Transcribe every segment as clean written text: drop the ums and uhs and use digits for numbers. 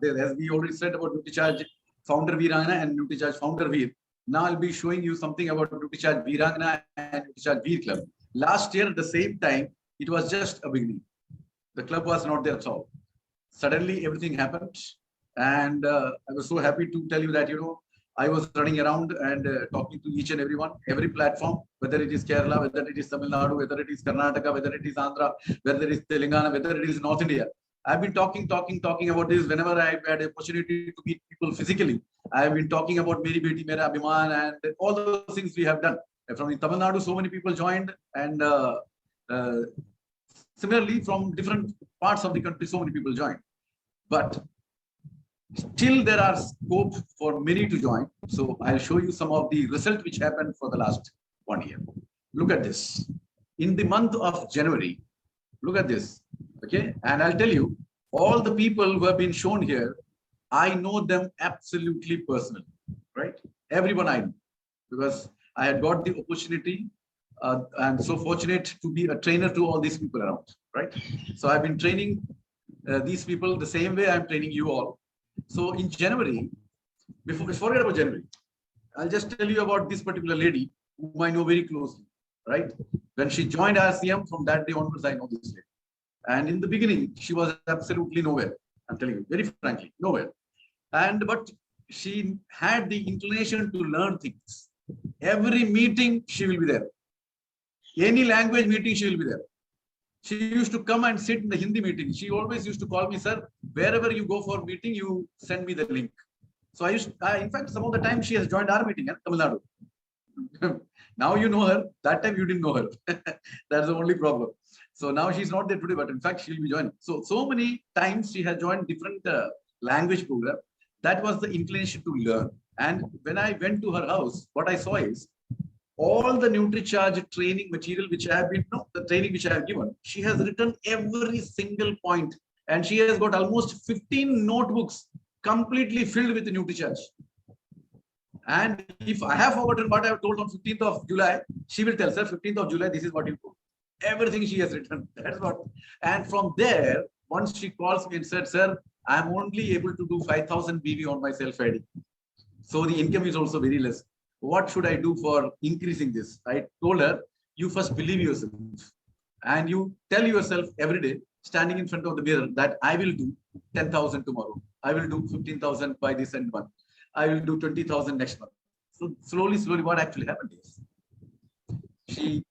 as we already said about Nutricharge founder Veerangana and Nutricharge founder Veer. Now I'll be showing you something about Nutricharge Veerangana and Nutricharge Veer Club. Last year, at the same time, it was just a beginning. The club was not there at all. Suddenly, everything happened. And I was so happy to tell you that, I was running around and talking to each and everyone, every platform, whether it is Kerala, whether it is Tamil Nadu, whether it is Karnataka, whether it is Andhra, whether it is Telangana, whether it is North India. I've been talking about this whenever I've had opportunity to meet people physically. I've been talking about Meri Beti Mera Abhiman and all those things we have done. From Tamil Nadu, so many people joined, and similarly from different parts of the country, so many people joined. But still there are scope for many to join. So I'll show you some of the results which happened for the last 1 year. Look at this. In the month of January, look at this. Okay. And I'll tell you, all the people who have been shown here, I know them absolutely personally, right? Everyone I know, because I had got the opportunity. I'm so fortunate to be a trainer to all these people around, right? So I've been training these people the same way I'm training you all. So in January, forget about January, I'll just tell you about this particular lady whom I know very closely, right? When she joined RCM, from that day onwards, I know this lady. And in the beginning, she was absolutely nowhere. I'm telling you, very frankly, nowhere. But she had the inclination to learn things. Every meeting, she will be there. Any language meeting, she will be there. She used to come and sit in the Hindi meeting. She always used to call me, sir, wherever you go for meeting, you send me the link. So in fact, some of the time she has joined our meeting in Tamil Nadu. Now you know her. That time you didn't know her. That's the only problem. So now she's not there today, but in fact, she'll be joining. So many times she has joined different language program. That was the inclination to learn. And when I went to her house, what I saw is all the Nutricharge training material which I have the training which I have given, she has written every single point, and she has got almost 15 notebooks completely filled with the Nutricharge. And if I have forgotten what I have told on 15th of July, she will tell, sir, 15th of July, this is what you told. Everything she has written. That's what. And from there, once she calls me and said, sir, I'm only able to do 5,000 BV on my self-ID. So the income is also very less. What should I do for increasing this? I told her, you first believe yourself and you tell yourself every day, standing in front of the mirror, that I will do 10,000 tomorrow. I will do 15,000 by this end month. I will do 20,000 next month. So slowly, what actually happened is, she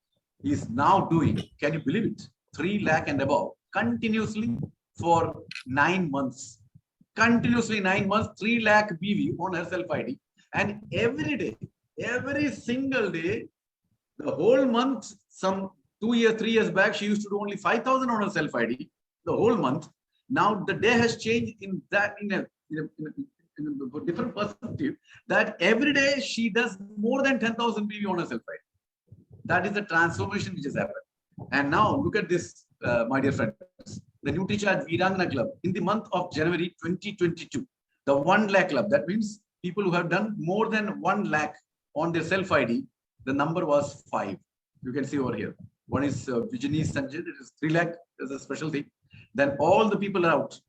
is now doing, can you believe it, 3 lakh and above continuously for 9 months. Continuously 9 months, 3 lakh BV on her self-ID. And every day, every single day, the whole month, some 2 years, 3 years back, she used to do only 5,000 on her self-ID, the whole month. Now the day has changed in a different perspective, that every day she does more than 10,000 BV on her self-ID. That is the transformation which has happened. And now look at this, my dear friends, the Nutricharge Veerangana Club in the month of January 2022, the 1 lakh club. That means people who have done more than 1 lakh on their self-ID, the number was 5. You can see over here. One is Vijay Sanjay, it is 3 lakh, there's a special thing. Then all the people are out,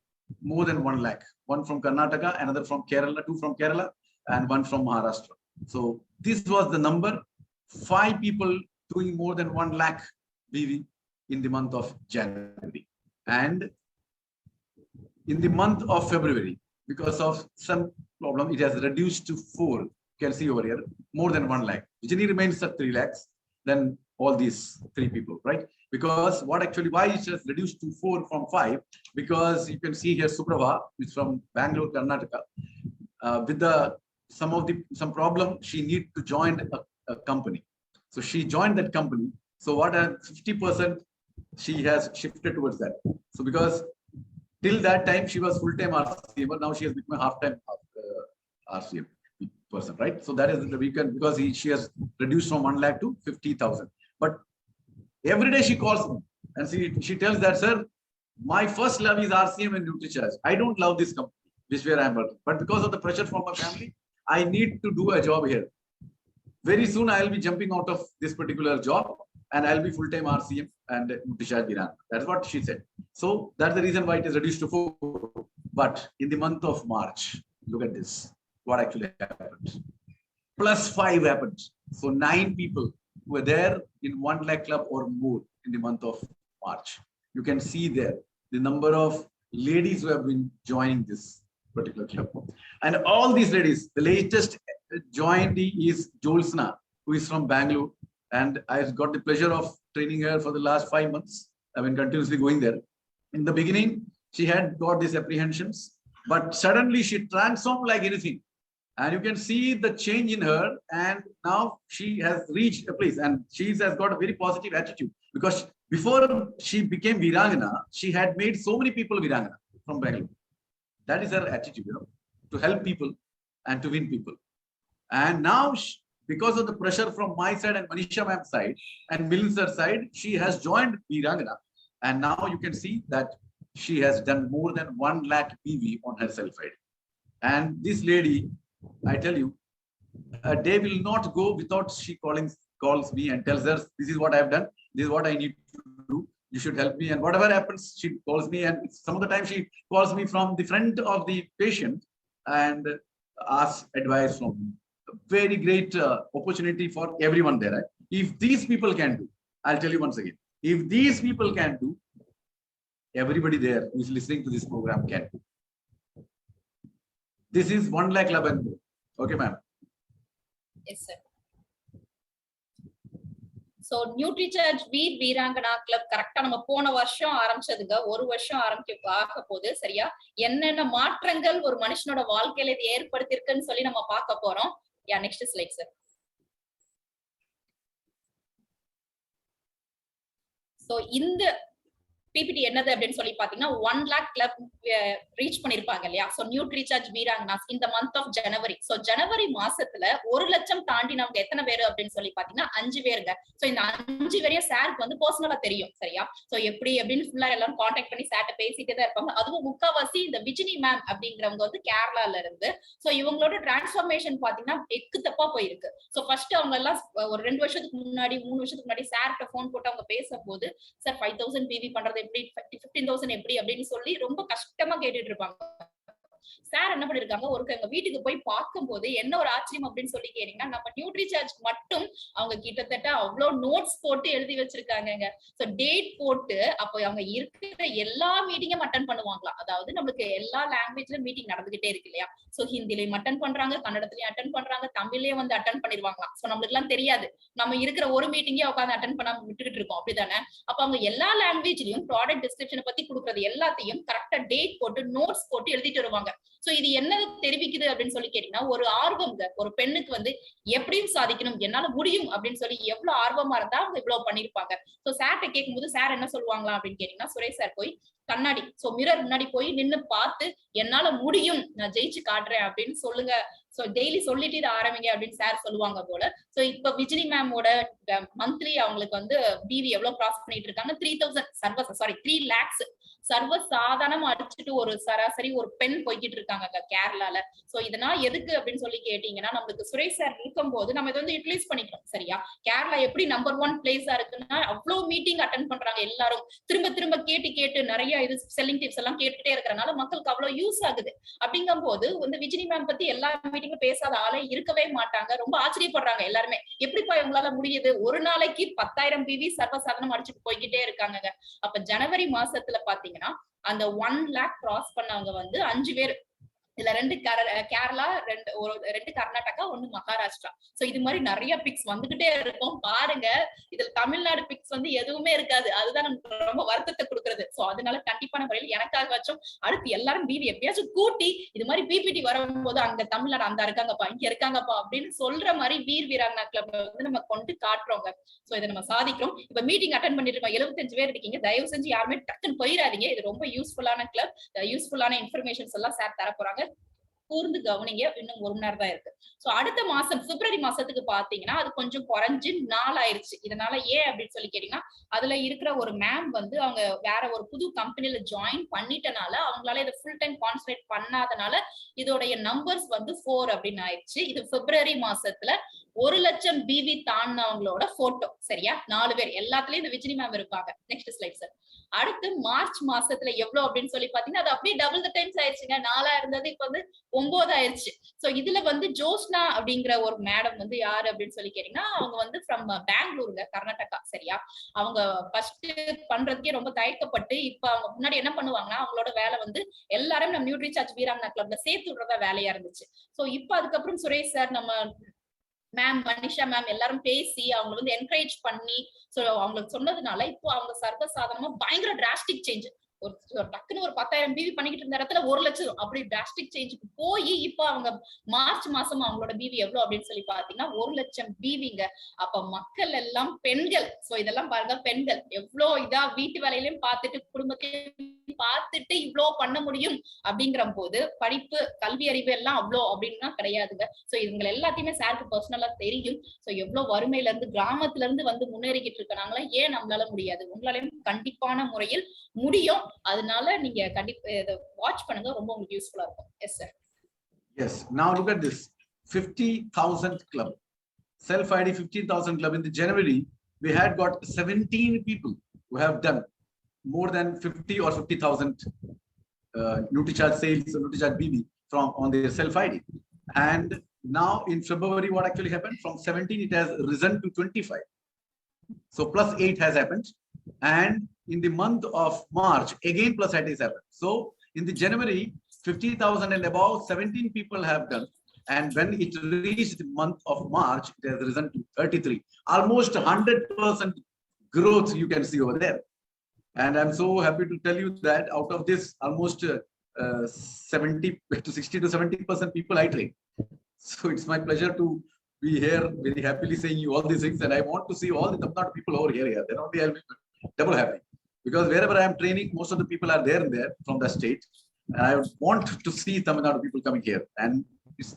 more than 1 lakh. One from Karnataka, another from Kerala, 2 from Kerala, and 1 from Maharashtra. So this was the number, 5 people doing more than 1 lakh BV in the month of January. And in the month of February, because of some problem, it has reduced to 4. You can see over here, more than 1 lakh. Vijay remains at 3 lakhs. Then all these 3 people, right? Because why it has reduced to 4 from 5? Because you can see here Suprabha, which is from Bangalore, Karnataka. With some problem, she need to join a company. So she joined that company. So 50% she has shifted towards that. So because till that time she was full-time RCM, but now she has become a half-time RCM person, right? So that is the weekend, because she has reduced from 1 lakh to 50,000. But every day she calls me and she tells that, sir, my first love is RCM and Nutricharge. I don't love this company, which where I am working, but because of the pressure from my family, I need to do a job here. Very soon I'll be jumping out of this particular job and I'll be full-time RCM and Nutricharge Veerangana. That's what she said. So that's the reason why it is reduced to 4. But in the month of March, look at this, what actually happened. +5 happened. So 9 people were there in 1 lakh club or more in the month of March. You can see there the number of ladies who have been joining this particular club. And all these ladies, the latest joinee is Jolsna, who is from Bangalore. And I've got the pleasure of training her for the last 5 months. I've been continuously going there. In the beginning, she had got these apprehensions, but suddenly she transformed like anything. And you can see the change in her. And now she has reached a place and she has got a very positive attitude, because before she became Virangana, she had made so many people Virangana from Bangalore. That is her attitude, to help people and to win people. And now, because of the pressure from my side and Manisha ma'am's side and Milne sir's side, she has joined Virangana. And now you can see that she has done more than 1 lakh PV on her self-ID. And this lady, I tell you, a day will not go without she calls me and tells her, this is what I have done, this is what I need to do, you should help me. And whatever happens, she calls me. And some of the time she calls me from the front of the patient and asks advice from me. A very great opportunity for everyone there. Right? If these people can do, I'll tell you once again, if these people can do, everybody there who is listening to this program can do. This is 1 lakh club and more. Okay, ma'am. Yes, sir. So Nutricharge Virangana Club correct நம்ம போன வருஷம் ஆரம்பிச்சதுங்க, ஒரு வருஷம் ஆரம்பிக்க போகுது. சரியா, என்னென்ன மாற்றங்கள் ஒரு மனுஷனோட வாழ்க்கையில இது ஏற்படுத்திருக்குன்னு சொல்லி நம்ம பார்க்க போறோம். யா, நெக்ஸ்ட் ஸ்லைட் சார். சோ இந்த பிபிடி என்னது அப்படின்னு சொல்லி பாத்தீங்கன்னா 1 lakh கிளப் ரீச் பண்ணிருப்பாங்க இல்லையா. சோ நியூட்ரிசார்ஜ் வீராங்கனாஸ் இந்த மந்த் ஆஃப் ஜனவரி. சோ ஜனவரி மாசத்துல 1 லட்சம் தாண்டினவங்க எத்தனை பேரு அப்படின்னு சொல்லி பாத்தீங்கன்னா 5 பேருங்க. சோ இந்த 5 பேரையும் சாருக்கு வந்து பர்சனலா தெரியும். சரியா, சோ எப்படி அப்படின்னு ஃபுல்லா எல்லாரும் கான்டாக்ட் பண்ணி சார்ட்ட பேசிட்டே தான் இருப்பாங்க. அதுவும் முக்காவாசி இந்த விஜினி மேம் அப்படிங்கிறவங்க வந்து கேரளால இருந்து. சோ இவங்களோட டிரான்ஸ்ஃபர்மேஷன் பாத்தீங்கன்னா எக்கு தப்பா போயிருக்கு. சோ ஃபர்ஸ்ட் அவங்க எல்லாம் ஒரு 2 வருஷத்துக்கு முன்னாடி 3 வருஷத்துக்கு முன்னாடி சார்ட்ட போன் போட்டு அவங்க பேசும்போது, சார் 5000 பிவி பண்றது எப்படி, 15,000 எப்படி அப்படின்னு சொல்லி ரொம்ப கஷ்டமா கேட்டுட்டு இருப்பாங்க. சார் என்ன பண்ணிருக்காங்க, எங்க வீட்டுக்கு போய் பார்க்கும்போது என்ன ஒரு ஆச்சரியம் அப்படின்னு சொல்லி கேட்டீங்கன்னா, நம்ம நியூட்ரிசார்ஜ் மட்டும் அவங்க கிட்டத்தட்ட அவ்வளவு நோட்ஸ் போட்டு எழுதி வச்சிருக்காங்க. சோ டேட் போட்டு அப்போ அவங்க இருக்கிற எல்லா மீட்டிங்கும் அட்டென்ட் பண்ணுவாங்களாம். அதாவது நம்மளுக்கு எல்லா லாங்குவேஜ்ல மீட்டிங் நடந்துகிட்டே இருக்கு இல்லையா. சோ ஹிந்திலையும் அட்டென்ட் பண்றாங்க, கன்னடத்திலயும் அட்டென்ட் பண்றாங்க, தமிழ்லயும் வந்து அட்டென்ட் பண்ணிருவாங்களாம். சோ நம்மளுக்கு எல்லாம் தெரியாது, நம்ம இருக்கிற ஒரு மீட்டிங்கே உட்காந்து அட்டென்ட் பண்ணாம விட்டுக்கிட்டு இருக்கோம், அப்படித்தானே. அப்ப அவங்க எல்லா லாங்குவேஜ்லயும் ப்ராடக்ட் டிஸ்கிரிப்ஷனை பத்தி கொடுக்கறது எல்லாத்தையும் கரெக்டா டேட் போட்டு நோட்ஸ் போட்டு எழுதிட்டு வருவாங்க. சோ இது என்ன தெரிவிக்குது அப்படின்னு சொல்லி கேட்டீங்கன்னா, ஒரு ஆர்வம், ஒரு பெண்ணுக்கு வந்து எப்படியும் சாதிக்கணும், என்னால முடியும் அப்படின்னு சொல்லி எவ்வளவு ஆர்வமா இருந்தா அவங்க இவ்வளவு பண்ணிருப்பாங்க. சோ சார்ட்ட கேட்கும்போது சார் என்ன சொல்லுவாங்களா அப்படின்னு கேட்டீங்கன்னா, சுரேஷ் சார் போய் கண்ணாடி மிரர் முன்னாடி போய் நின்னு பார்த்து என்னால முடியும், நான் ஜெயிச்சு காட்டுறேன் அப்படின்னு சொல்லுங்க. சோ டெய்லி சொல்லிட்டு இதை ஆரம்பிங்க அப்படின்னு சார் சொல்லுவாங்க போல. சோ இப்ப விஜினி மேமோட மந்த்லி அவங்களுக்கு வந்து பிவி எவ்வளவு கிராஸ் பண்ணிட்டு இருக்காங்க, 3 lakhs சர்வ சாதாரணமா அடிச்சுட்டு ஒரு சராசரி ஒரு பெண் போய்கிட்டு இருக்காங்க கேரளால. சோ இதனால எதுக்கு அப்படின்னு சொல்லி கேட்டீங்கன்னா, நம்மளுக்கு சுரேஷ் சார் இருக்கும் போது நம்ம இதை வந்து யூட்டிலைஸ் பண்ணிக்கிறோம். சரியா, கேரளா எப்படி நம்பர் 1 பிளேஸா இருக்குன்னா, அவ்வளவு மீட்டிங் அட்டென்ட் பண்றாங்க எல்லாரும், திரும்ப திரும்ப கேட்டு நிறைய இது செல்லிங் டிப்ஸ் எல்லாம் கேட்டுட்டே இருக்கிறனால மக்களுக்கு அவ்வளவு யூஸ் ஆகுது. அப்படிங்கும் போது இந்த விஜினி மேம் பத்தி எல்லா மீட்டிங்கும் பேசாத ஆளே இருக்கவே மாட்டாங்க. ரொம்ப ஆச்சரியப்படுறாங்க எல்லாருமே, எப்படிப்பா இவங்களால முடியுது, ஒரு நாளைக்கு 10,000 பிவி சர்வசாதாரணம் அடிச்சுட்டு போய்கிட்டே இருக்காங்க. அப்ப ஜனவரி மாசத்துல பாத்தீங்கன்னா அந்த 1 lakh கிராஸ் பண்ணவங்க வந்து 5 பேர். இதுல 2 கேரளா, 2 கர்நாடகா, 1 மகாராஷ்டிரா. சோ இது மாதிரி நிறைய பிக்ஸ் வந்துகிட்டே இருக்கும் பாருங்க. இதுல தமிழ்நாடு பிக்ஸ் வந்து எதுவுமே இருக்காது, அதுதான் நமக்கு ரொம்ப வருத்தத்தை கொடுக்கறது. சோ அதனால கண்டிப்பான முறையில் எனக்காகவாச்சும் அடுத்து எல்லாரும் பிவி எப்படியாச்சும் கூட்டி இது மாதிரி பிபிடி வரும்போது அங்க தமிழ்நாடு அந்த இருக்காங்கப்பா, இங்க இருக்காங்கப்பா அப்படின்னு சொல்ற மாதிரி வீராங்கனா கிளப் வந்து நம்ம கொண்டு காட்டுறோங்க. சோ இதை நம்ம சாதிக்கிறோம். இப்ப மீட்டிங் அட்டென்ட் பண்ணிட்டு இருக்கோம், 75 பேர் இருக்கீங்க. தயவு செஞ்சு யாருமே டக்குன்னு போயிடாதீங்க. இது ரொம்ப யூஸ்ஃபுல்லான கிளப், யூஸ்ஃபுல்லான இன்ஃபர்மேஷன்ஸ் எல்லாம் சார் தர போறாங்க. கூர்ந்து கவனிங்க. இன்னும் 1 மணி நேரம் தான் இருக்கு. சோ அடுத்த மாசம் பிப்ரவரி மாசத்துக்கு பாத்தீங்கன்னா அது கொஞ்சம் குறைஞ்சு 4 ஆயிருச்சு. இதனால ஏன் அப்படின்னு சொல்லி கேட்டீங்கன்னா, அதுல இருக்கிற ஒரு மேம் வந்து அவங்க வேற ஒரு புது கம்பெனில ஜாயின் பண்ணிட்டனால அவங்களால இதை ஃபுல் டைம் கான்சன்ட்ரேட் பண்ணாதனால இதோடைய நம்பர்ஸ் வந்து 4 அப்படின்னு ஆயிடுச்சு. இது பிப்ரவரி மாசத்துல 1,00,000 பிவி தாண்டினவங்களோட போட்டோ. சரியா? 4 பேர் எல்லாத்துலயும் இந்த விஜினி மேம் இருப்பாங்க. Next slide sir. அடுத்து மார்ச் மாசத்துல எவ்வளவு அப்படின்னு சொல்லி பாத்தீங்கன்னா அது அப்படியே டபுள் த டைம்ஸ் ஆயிடுச்சுங்க. 4 இருந்தது இப்ப வந்து 9 ஆயிருச்சு. சோ இதுல வந்து ஜோஸ்னா அப்படிங்கிற ஒரு மேடம் வந்து யாரு அப்படின்னு சொல்லி கேட்டீங்கன்னா அவங்க வந்து ஃப்ரம் பெங்களூருங்க, கர்நாடகா. சரியா? அவங்க ஃபர்ஸ்ட் பண்றதுக்கே ரொம்ப தயக்கப்பட்டு இப்ப அவங்க முன்னாடி என்ன பண்ணுவாங்கன்னா அவங்களோட வேலை வந்து எல்லாரும் நம்ம நியூட்ரிசார்ஜ் வீராங்கனா கிளப்ல சேர்த்து விடுறதா வேலையா இருந்துச்சு. சோ இப்ப அதுக்கப்புறம் சுரேஷ் சார், நம்ம மேம் மனிஷா மேம் எல்லாரும் பேசி அவங்க வந்து என்கரேஜ் பண்ணி அவங்களுக்கு சொன்னதுனால இப்போ அவங்க சர்வசாதாரணமா பயங்கர டிராஸ்டிக் சேஞ்ச். ஒரு டக்குன்னு ஒரு 10,000 பிவி பண்ணிக்கிட்டு இருந்த இடத்துல 1,00,000 அப்படி டிராஸ்டிக் சேஞ்சுக்கு போய் இப்போ அவங்க மார்ச் மாசம் அவங்களோட பிவி எவ்வளவு அப்படின்னு சொல்லி பாத்தீங்கன்னா 1,00,000 பிவிங்க. அப்ப மக்கள் எல்லாம் பெண்கள். சோ இதெல்லாம் பாருங்க, பெண்கள் எவ்வளவு இதா வீட்டு வேலையிலயும் பார்த்துட்டு குடும்பத்தையும் பார்த்துட்டு இவ்வளவு பண்ண முடியும் அப்படிங்கிற போது படிப்பு கல்வி அறிவு எல்லாம் அவ்வளோ அப்படின்னா கிடையாதுங்க. சோ இவங்க எல்லாத்தையுமே சாருக்கு பர்சனலா தெரியும். சோ எவ்வளவு வறுமையில இருந்து கிராமத்துல இருந்து வந்து முன்னேறிக்கிட்டு இருக்காங்களா, ஏன் நம்மளால முடியாது? உங்களாலையும் கண்டிப்பான முறையில் முடியும். அதனால நீங்க கண்டிப்பா இத வாட்ச் பண்ணுங்க, ரொம்ப உங்களுக்கு யூஸ்ஃபுல்லா இருக்கும். Yes sir. Yes, now look at this 50,000 club, self ID 15,000 club. In the January we had got 17 people who have done more than 50 or 50,000 Nutricharge sales or Nutricharge BB from on their self ID. And now in February what actually happened, from 17 it has risen to 25. So plus 8 has happened. And in the month of March, again plus 8 has happened. So in the January, 50,000 and above, 17 people have done. And when it reached the month of March, it has risen to 33. Almost 100% growth you can see over there. And I'm so happy to tell you that out of this, almost 70 to 60 to 70% people I train. So it's my pleasure to be here, very happily saying you all these things. And I want to see all the Tamil Nadu people over here. Then only I'll be double happy. Because wherever I am training, most of the people are there and there from the state. And I want to see Tamil Nadu people coming here. And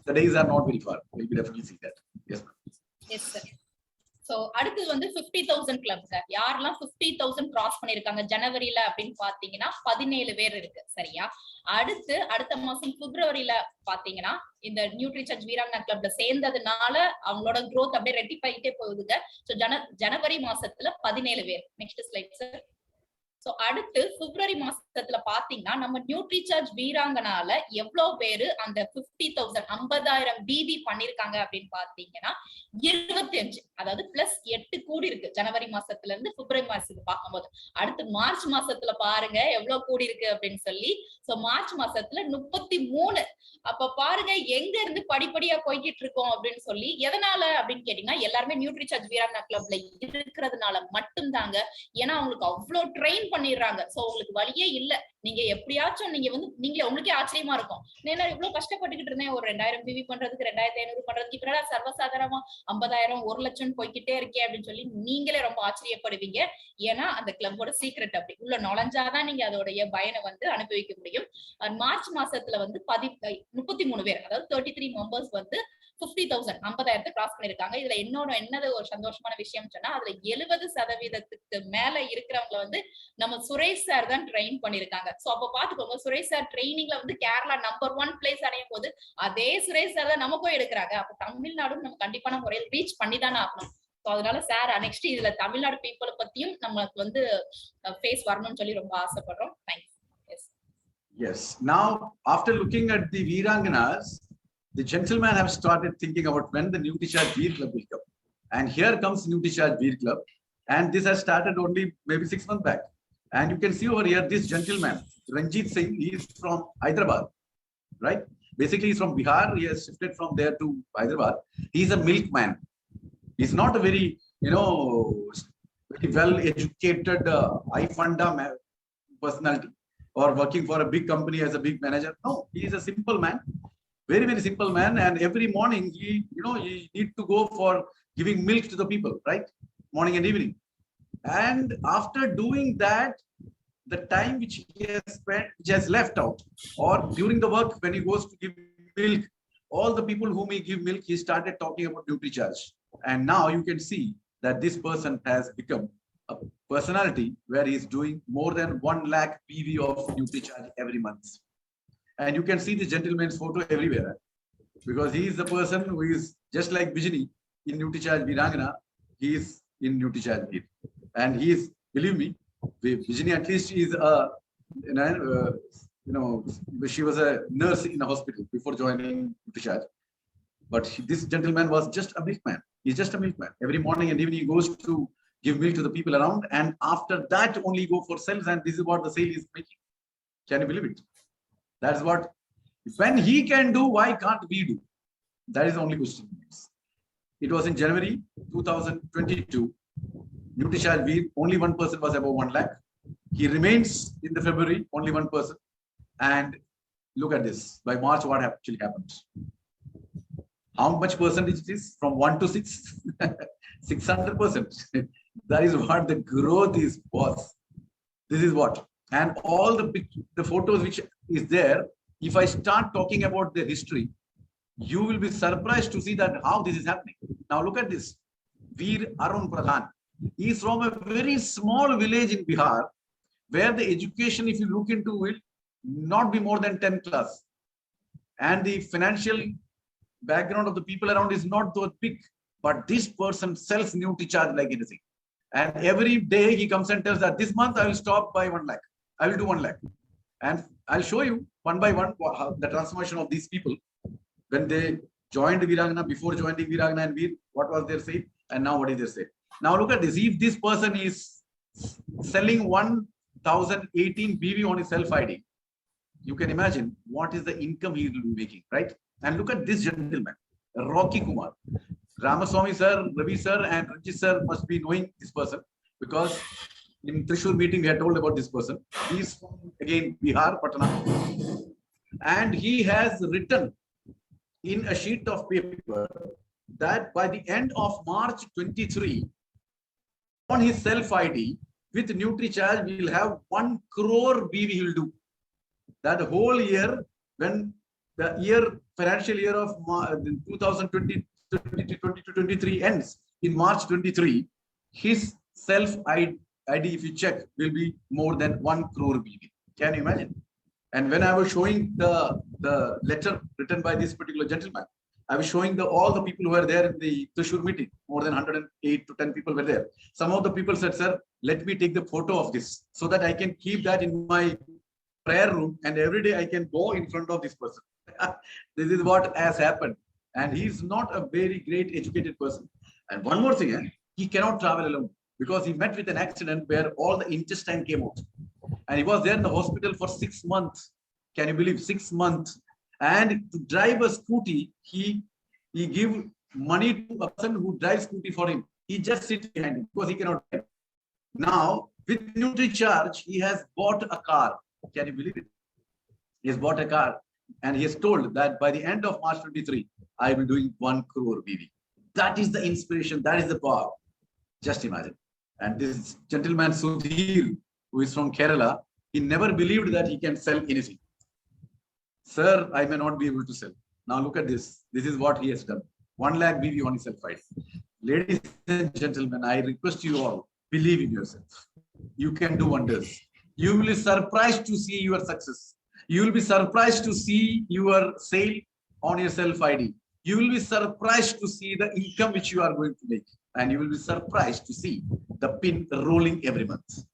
the days are not very far. We'll definitely see that. Yes, ma'am. Yes, sir. So அடுத்து வந்து 50,000 clubs. யாரெல்லாம் 50,000 cross பண்ணிருக்காங்க ஜனவரியில அப்படின்னு பாத்தீங்கன்னா 17 பேர் இருக்கு. சரியா? அடுத்த மாசம் பிப்ரவரியில பாத்தீங்கன்னா இந்த நியூட்ரிசார்ஜ் வீராங்கனா கிளப்ல சேர்ந்ததுனால அவங்களோட growth அப்படியே ரெட்டிப்பாயிட்டே போகுதுங்க. சோ ஜனவரி மாசத்துல 17 பேர். Next slide sir. சோ அடுத்து பிப்ரவரி மாசத்துல பாத்தீங்கன்னா நம்ம நியூட்ரிசார்ஜ் வீராங்கனால எவ்வளவு பேரு அந்த 50,000 பிவி பண்ணிருக்காங்க அப்படின்னு பாத்தீங்கன்னா 25. அதாவது பிளஸ் 8 கூடி இருக்கு ஜனவரி மாசத்துல இருந்து பிப்ரவரி மாசத்துக்கு பார்க்கும்போது. அடுத்து மார்ச் மாசத்துல பாருங்க எவ்வளவு கூடி இருக்கு அப்படின்னு சொல்லி. சோ மார்ச் மாசத்துல 33. அப்ப பாருங்க எங்க இருந்து படிப்படியா போய்கிட்டு இருக்கோம் அப்படின்னு சொல்லி. எதனால அப்படின்னு கேட்டீங்கன்னா எல்லாருமே நியூட்ரிசார்ஜ் வீராங்கனா கிளப்ல இருக்கிறதுனால மட்டும்தாங்க. ஏன்னா அவங்களுக்கு அவ்வளவு ட்ரெயின் பண்ணிடுறாங்க. சோ உங்களுக்கு வழியே இல்ல. நீங்க எப்படியாச்சும் நீங்க வந்து நீங்களே உங்களுக்கே ஆச்சரியமா இருக்கும். நான் இவ்வளவு கஷ்டப்பட்டுக்கிட்டு இருந்தேன் ஒரு 2,000 பிவி பண்றதுக்கு 2,500 பண்றதுக்கு இப்ப சர்வசாதாரணமா 50,000 1,00,000 போய்கிட்டே இருக்கே அப்படின்னு சொல்லி நீங்களே ரொம்ப ஆச்சரியப்படுவீங்க. ஏன்னா அந்த கிளப்போட சீக்ரெட் அப்படி உள்ள நுழைஞ்சாதான் நீங்க அதோடைய பயனை வந்து அனுபவிக்க முடியும். மார்ச் மாசத்துல வந்து 33 பேர், அதாவது 33 மெம்பர்ஸ் வந்து 50,000 50,000 கிராஸ் பண்ணிருக்காங்க. இதுல என்னது ஒரு சந்தோஷமான விஷயம் சொன்னா அதுல 70% மேல இருக்கிறவங்க வந்து நம்ம சுரேஷ் சார் தான் ட்ரெயின் பண்ணிருக்காங்க. சோ அப்ப பாத்துக்கோங்க, சுரேஷ் சார் ட்ரைனிங்ல வந்து கேரளா நம்பர் 1 பிளேஸ் அடையும் போது அதே சுரேஷ் சார் தான் நமக்கும் எடுக்கிறாங்க. அப்ப தமிழ்நாடும் நம்ம கண்டிப்பான முறையில் ரீச் பண்ணி தானே ஆகணும். சோ அதனால சார் நெக்ஸ்ட் இதுல தமிழ்நாடு பீப்புளை பத்தியும் நமக்கு வந்து ஃபேஸ் வரணும்னு சொல்லி ரொம்ப ஆசைப்படுறோம். Thanks. Yes. Now, after looking at the Veeranganas, the gentlemen have started thinking about when the Nutricharge Veer Club will come. And here comes Nutricharge Veer Club. And this has started only maybe 6 months back. And you can see over here, this gentleman, Ranjit Singh, he is from Hyderabad, right? Basically, he's from Bihar. He has shifted from there to Hyderabad. He's a milkman. He's not a very, very well-educated, high-funda personality or working for a big company as a big manager. No, he is a simple man. Very, very simple man. And every morning, he need to go for giving milk to the people, right? Morning and evening. And after doing that, the time which he has spent, which has left out, or during the work when he goes to give milk, all the people whom he give milk, he started talking about Nutricharge. And now you can see that this person has become a personality where he is doing more than 1 lakh PV of Nutricharge every month. And you can see the gentleman's photo everywhere, because he is the person who is just like Bijini in Nutricharge Virangana, he is in Nutricharge Veer. And he is, believe me, Bijini at least is a, she was a nurse in a hospital before joining Nutricharge. But this gentleman was just a milkman. He's just a milkman. Every morning and evening he goes to give milk to the people around, and after that only go for sales, and this is what the sale is making. Can you believe it? That's what, when he can do, why can't we do? That is the only question. It was in January 2022. Nutricharge Veer, only one person was above 1 lakh. He remains in the February, only one person. And look at this. By March, what actually happened? How much percentage it is? From 1 to 6? 600%. That is what the growth is, boss. This is what. And all the photos which is there, if I start talking about the history, you will be surprised to see that how this is happening. Now look at this. Veer Arun Pradhan. He is from a very small village in Bihar, where the education, if you look into it, not be more than 10 class. And the financial background of the people around is not so big. But this person sells Nutricharge like anything. And every day he comes and tells that this month I will stop by 1 lakh. I will do 1 lakh. And I'll show you one by one the transformation of these people. When they joined Virangana, before joining Virangana and Veer, what was their say? And now what is their say? Now look at this. If this person is selling 1018 BV on his self-ID, you can imagine what is the income he will be making, right? And look at this gentleman, Rocky Kumar. Ramaswamy sir, Ravi sir, and Ranjit sir must be knowing this person, because in Trishur meeting we had told about this person. He is from, again, Bihar, Patna. And he has written in a sheet of paper that by the end of March 23, on his self-ID, with Nutricharge, we will have 1 crore BV he will do. That the whole year, when the financial year of 2022-23 ends in March 23, his self-ID, if you check, will be more than 1 crore BV. Can you imagine? And when I was showing the letter written by this particular gentleman, I was showing all the people who were there in the Trishur meeting. More than 108 to 10 people were there. Some of the people said, sir, let me take the photo of this so that I can keep that in my prayer room, and every day I can go in front of this person. This is what has happened. And he is not a very great educated person. And one more thing, he cannot travel alone, because he met with an accident where all the intestine came out. And he was there in the hospital for 6 months. Can you believe 6 months? And to drive a scooty, he give money to a person who drives scooty for him. He just sits behind him because he cannot drive. Now, with Nutricharge, he has bought a car. Can you believe it? He has bought a car, and he has told that by the end of March 23, I will be doing 1 crore BV. That is the inspiration. That is the power. Just imagine. And this gentleman, Sudhir, who is from Kerala, he never believed that he can sell anything. Sir, I may not be able to sell. Now look at this. This is what he has done. 1 lakh BV on his self-ID. Ladies and gentlemen, I request you all, believe in yourself. You can do wonders. You will be surprised to see your success. You will be surprised to see your sale on your self-ID. You will be surprised to see the income which you are going to make. And you will be surprised to see the pin rolling every month.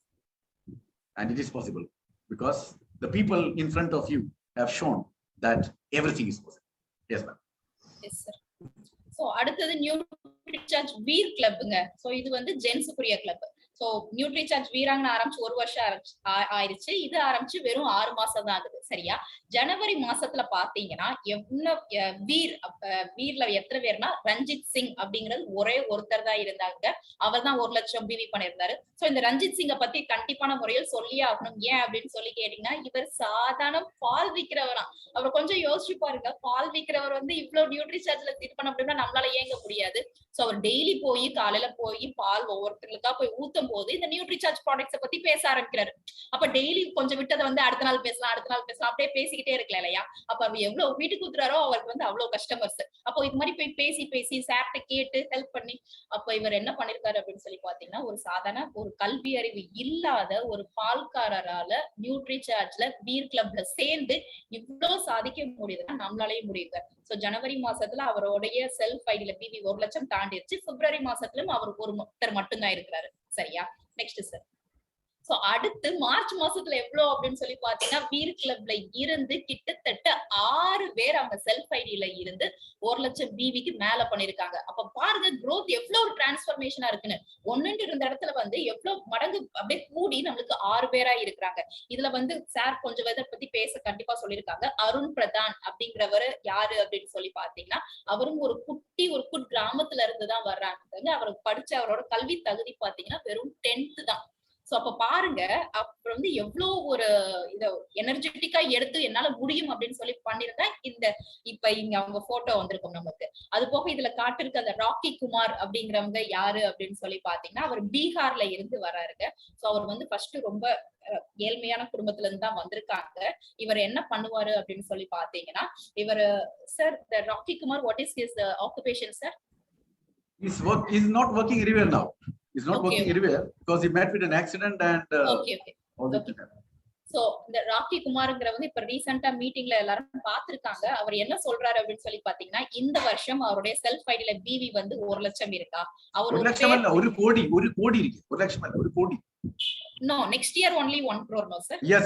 And it is possible because the people in front of you have shown that everything is possible. Yes, ma'am. Yes, sir. So, அடுத்தது Nutricharge Veer Clubங்க. So, இது வந்து ஜென்ஸுக்குரிய club. So, Nutricharge வீராங்கன ஆரம்பிச்சு 1 வருஷம் ஆயிருச்சு. இது ஆரம்பிச்சு வெறும் 6 மாசம் தான் ஆகுது. சரியா? ஜனவரி மாசத்துல பாத்தீங்கன்னா வீர்ல எத்தனை பேர்னா ரஞ்சித் சிங் அப்படிங்கிறது ஒரே ஒருத்தர் தான் இருந்தாங்க. அவர் தான் 1 லட்சம் பிவி பண்ணிருந்தாரு. சோ இந்த ரஞ்சித் சிங்கை பத்தி கண்டிப்பான முறையில் சொல்லியே ஆகணும். ஏன் அப்படின்னு சொல்லி கேட்டீங்கன்னா, இவர் சாதாரண பால் விற்கிறவரா. அவர் கொஞ்சம் யோசிச்சு பாருங்க, பால் விற்கிறவர் வந்து இவ்வளவு Nutrichargeல இது பண்ண அப்படின்னா நம்மளால ஏங்க முடியாது. சோ அவர் டெய்லி போய் காலையில போய் பால் ஒவ்வொருத்தருக்கா போய் ஊத்தும் போது இந்த நியூட்ரிசார்ஜ் ப்ராடக்ட்ஸை பத்தி பேச ஆரம்பிக்கிறாரு. அப்ப டெய்லி கொஞ்சம் விட்டதை வந்து அடுத்த நாள் பேசலாம் அப்படியே பேசிக்கிட்டே இருக்கலாம் இல்லையா? அப்ப அவர் எவ்வளவு வீட்டுக்கு ஊத்துறாரோ அவருக்கு வந்து அவ்வளவு கஸ்டமர்ஸ். அப்போ இது மாதிரி போய் பேசி சார்ட்ட கேட்டு ஹெல்ப் பண்ணி அப்ப இவர் என்ன பண்ணிருக்காரு அப்படின்னு சொல்லி பாத்தீங்கன்னா, ஒரு சாதாரண ஒரு கல்வி அறிவு இல்லாத ஒரு பால்காரரால நியூட்ரிசார்ஜ்ல பீர் கிளப்ல சேர்ந்து இவ்வளவு சாதிக்க முடியுதுன்னா நம்மளாலேயும் முடியுங்க. சோ ஜனவரி மாசத்துல அவருடைய செல்ஃப் ஐடியில பிவி 1 லட்சம் தாண்டிடுச்சு. பிப்ரவரி மாசத்துலயும் அவர் ஒருத்தர் மட்டும்தான் இருக்கிறாரு. சரியா? Next sir. சோ அடுத்து மார்ச் மாசத்துல எவ்வளவு அப்படின்னு சொல்லி பாத்தீங்கன்னா, பீர் கிளப்ல இருந்து கிட்டத்தட்ட 6 பேர் அவங்க செல்ஃப் ஐடியில இருந்து 1 லட்சம் பிவிக்கு மேல பண்ணிருக்காங்க. அப்ப பாருங்க growth எவ்வளவு ஒரு டிரான்ஸ்பர்மேஷனா இருக்குன்னு. ஒண்ணுன்னு இருந்த இடத்துல வந்து எவ்வளவு மடங்கு அப்படியே கூடி நம்மளுக்கு 6 பேரா இருக்கிறாங்க. இதுல வந்து சார் கொஞ்சம் இதை பத்தி பேச கண்டிப்பா சொல்லியிருக்காங்க. அருண் பிரதான் அப்படிங்கிறவரு யாரு அப்படின்னு சொல்லி பாத்தீங்கன்னா, அவரும் ஒரு குட் கிராமத்துல இருந்துதான் வர்றாங்க. அவர் படிச்ச அவரோட கல்வி தகுதி பாத்தீங்கன்னா வெறும் 10th தான். சோ அப்ப பாருங்க, அப்புறம் வந்து எவ்வளவு ஒரு இத எனர்ஜெட்டிக்கா எடுத்து என்னால முடியும் அப்படின்னு சொல்லி பண்ணிருந்தா இப்ப இங்க அவங்க போட்டோ வந்திருக்கும் நமக்கு. அது போக இதுல காட்டிருக்க அந்த ராக்கி குமார் அப்படிங்கிறவங்க யாரு அப்படின்னு சொல்லி பாத்தீங்கன்னா, அவர் பீகார்ல இருந்து வராருங்க. சோ அவர் வந்து ஃபர்ஸ்ட் ரொம்ப ஏழ்மையான குடும்பத்துல இருந்து தான் வந்திருக்காங்க. இவர் என்ன பண்ணுவாரு அப்படின்னு சொல்லி பாத்தீங்கன்னா, இவர் sir Rocky Kumar, what is his occupation sir? He's not working anywhere now. He's not working anywhere because he met with an accident and okay. So இந்த ராக்கி குமார்ங்கிறவங்க இப்ப ரீசெண்டா மீட்டிங்ல எல்லாரும் பாத்துருக்காங்க. அவர் என்ன சொல்றாரு அப்படின்னு சொல்லி பாத்தீங்கன்னா, இந்த வருஷம் அவருடைய செல்ஃப் ஐடியில பிவி வந்து 1 லட்சம் இருக்கா? அவர் 1 லட்சம் இல்ல, 1 கோடி இருக்கு. 1 லட்சம் இல்ல, 1 கோடி. No, next year only 1 crore, no sir? Yes.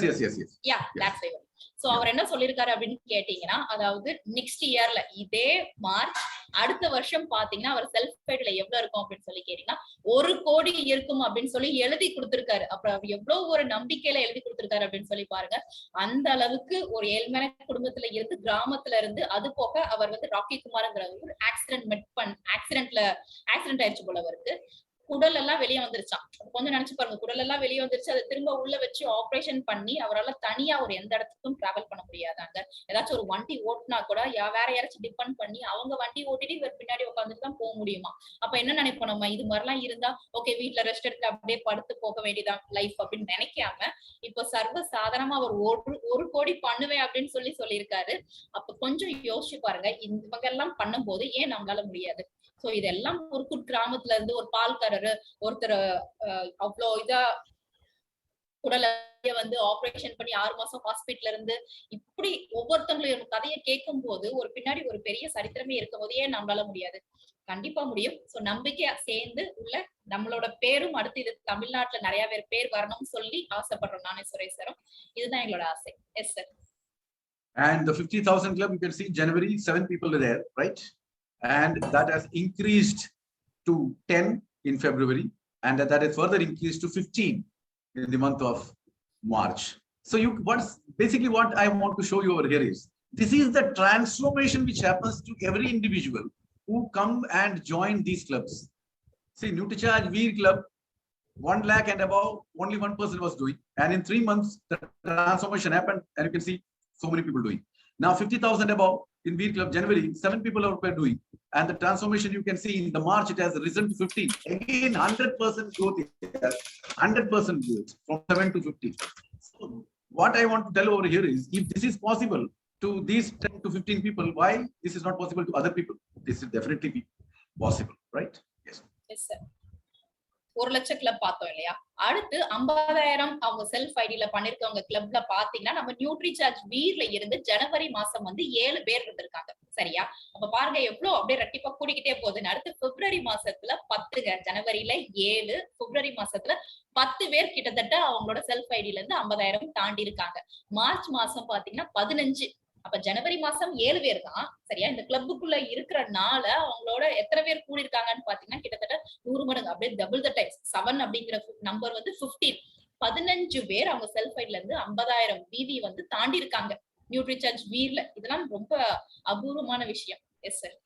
Yeah, that's right. So அவர் என்ன சொல்லிருக்காரு அப்படின்னு கேட்டீங்கன்னா, அதாவது நெக்ஸ்ட் இயர்ல இதே மார்ச் அடுத்த வருஷம் பாத்தீங்கன்னா அவர் செல்ஃப் ஐடியில எவ்வளவு இருக்கும் அப்படின்னு சொல்லி கேட்டீங்கன்னா 1 கோடி இருக்கும் அப்படின்னு சொல்லி எழுதி கொடுத்திருக்காரு. அப்புறம் அவர் எவ்வளவு ஒரு நம்பிக்கையில எழுதி கொடுத்திருக்காரு அப்படின்னு சொல்லி பாருங்க. அந்த அளவுக்கு ஒரு ஏழ்மையான குடும்பத்துல இருந்து, கிராமத்துல இருந்து, அது போக அவர் வந்து ராக்கி குமார்ங்கிறவர் ஒரு ஆக்சிடென்ட் ஆயிடுச்சு போல அவருக்கு. குடல் எல்லாம் வெளியே வந்துருச்சான். கொஞ்சம் நினைச்சு பாருங்க, குடல் எல்லாம் வெளியே வந்துருச்சு. அதை திரும்ப உள்ள வச்சு ஆபரேஷன் பண்ணி அவரால் தனியா ஒரு எந்த இடத்துக்கும் டிராவல் பண்ண முடியாதாங்க. ஏதாச்சும் ஒரு வண்டி ஓட்டினா கூட வேற யாராச்சும் டிபெண்ட் பண்ணி அவங்க வண்டி ஓட்டிட்டு இவர் பின்னாடி உட்காந்துட்டு தான் போக முடியுமா? அப்ப என்ன நினைப்போம் நம்ம, இது மாதிரிலாம் இருந்தா ஓகே வீட்டுல ரெஸ்ட் எடுத்து அப்படியே படுத்து போக வேண்டியதான் லைஃப் அப்படின்னு நினைக்காம, இப்ப சர்வ சாதாரணமா அவர் 1 கோடி பண்ணுவேன் அப்படின்னு சொல்லியிருக்காரு. அப்ப கொஞ்சம் யோசிச்சு பாருங்க, இவங்க எல்லாம் பண்ணும்போது ஏன் நம்மளால முடியாது? சோ இதெல்லாம் ஒரு கிராமத்துல இருந்து ஒரு பால்காரரு ஒருத்தர் அவ்வளோ இதா உடலை வந்து ஆபரேஷன் பண்ணி 6 மாசம் ஹாஸ்பிட்டல்ல இருந்து இப்படி ஒவ்வொருத்தவங்களும் கதையை கேட்கும் போது ஒரு பின்னாடி ஒரு பெரிய சரித்திரமே இருக்கும் போது ஏன் நம்மளால முடியாது? கண்டிப்பா முடியும். சோ நம்பிக்கையா சேர்ந்து உள்ள நம்மளோட பேரும் அடுத்து இது தமிழ்நாட்டுல நிறைய பேர் வரணும்னு சொல்லி ஆசைப்படுறோம். நானே சுரேஷ் சாரும் இதுதான் எங்களோட ஆசை. Yes sir. And the 50,000 club, you can see January 7 people are there, right? And that has increased to 10 in February, and that has further increased to 15 in the month of March. So basically what I want to show you over here is, this is the transformation which happens to every individual who come and join these clubs. See, Nutricharge Veer Club, 1 lakh and above, only 1 person was doing, and in 3 months the transformation happened, and you can see so many people doing. Now 50,000 above in Veer Club, January 7 people are doing, and the transformation you can see in the March it has risen to 15. Again 100% growth here, 100% growth from 7 to 15. So what I want to tell over here is, if this is possible to these 10 to 15 people, why this is not possible to other people? This is definitely possible, right? Yes. Yes sir. 1 லட்சம் club பார்த்தோம் இல்லையா? அடுத்து 50,000 அவங்க self ஐடியில பண்ணிருக்கவங்க கிளப்ல பாத்தீங்கன்னா, நம்ம நியூட்ரிசார்ஜ் வீர்ல இருந்து ஜனவரி மாசம் வந்து 7 பேர் இருந்திருக்காங்க. சரியா? அப்ப பாருங்க எவ்வளவு அப்படியே ரெட்டிப்பா கூடிக்கிட்டே போகுதுன்னு. அடுத்து பிப்ரவரி மாசத்துல 10ங்க, ஜனவரியில 7, பிப்ரவரி மாசத்துல 10 பேர் கிட்டத்தட்ட அவங்களோட செல்ஃப் ஐடியில இருந்து 50,000 தாண்டி இருக்காங்க. மார்ச் மாசம் பாத்தீங்கன்னா 15. அப்ப ஜனவரி மாசம் 7 பேர் தான். சரியா? இந்த கிளப்புக்குள்ள இருக்கிறனால அவங்களோட எத்தனை பேர் கூடியிருக்காங்கன்னு பாத்தீங்கன்னா கிட்டத்தட்ட 100 மடங்கு, அப்படியே டபுள் த டைம்ஸ். 7 அப்படிங்கிற நம்பர் வந்து 15. 15 பேர் அவங்க செல்ஃப் ஐடில இருந்து 50,000 பிவி வந்து தாண்டி இருக்காங்க நியூட்ரிசார்ஜ் வீர்ல. இதெல்லாம் ரொம்ப அபூர்வமான விஷயம். Yes sir.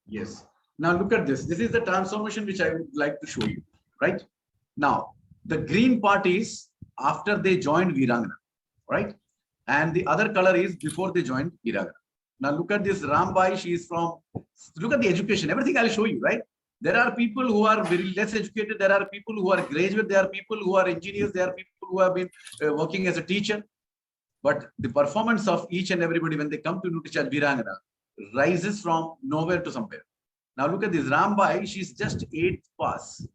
Yes. Now look at this. This is the transformation which I would like to show you. Right? Now the green part is after they joined Veerangana, right? And the other color is before they joined Veerangana. Now look at this Rambai. She is from, look at the education, everything I'll show you, right? There are people who are very less educated. There are people who are graduate. There are people who are engineers. There are people who have been working as a teacher. But the performance of each and everybody when they come to Nutricharge Virangana rises from nowhere to somewhere. Now look at this. Rambai, she's just 8th pass.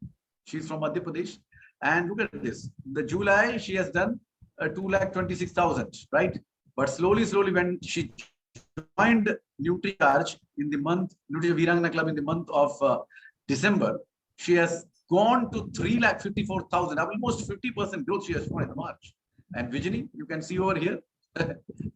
She's from Madhya Pradesh. And look at this. The July, she has done 2,26,000, right? But slowly, when she joined Nutricharge in the month, Nutricharge Virangana Club in the month of December, she has gone to 3,54,000. Almost 50% growth she has shown in March. And Vijini, you can see over here,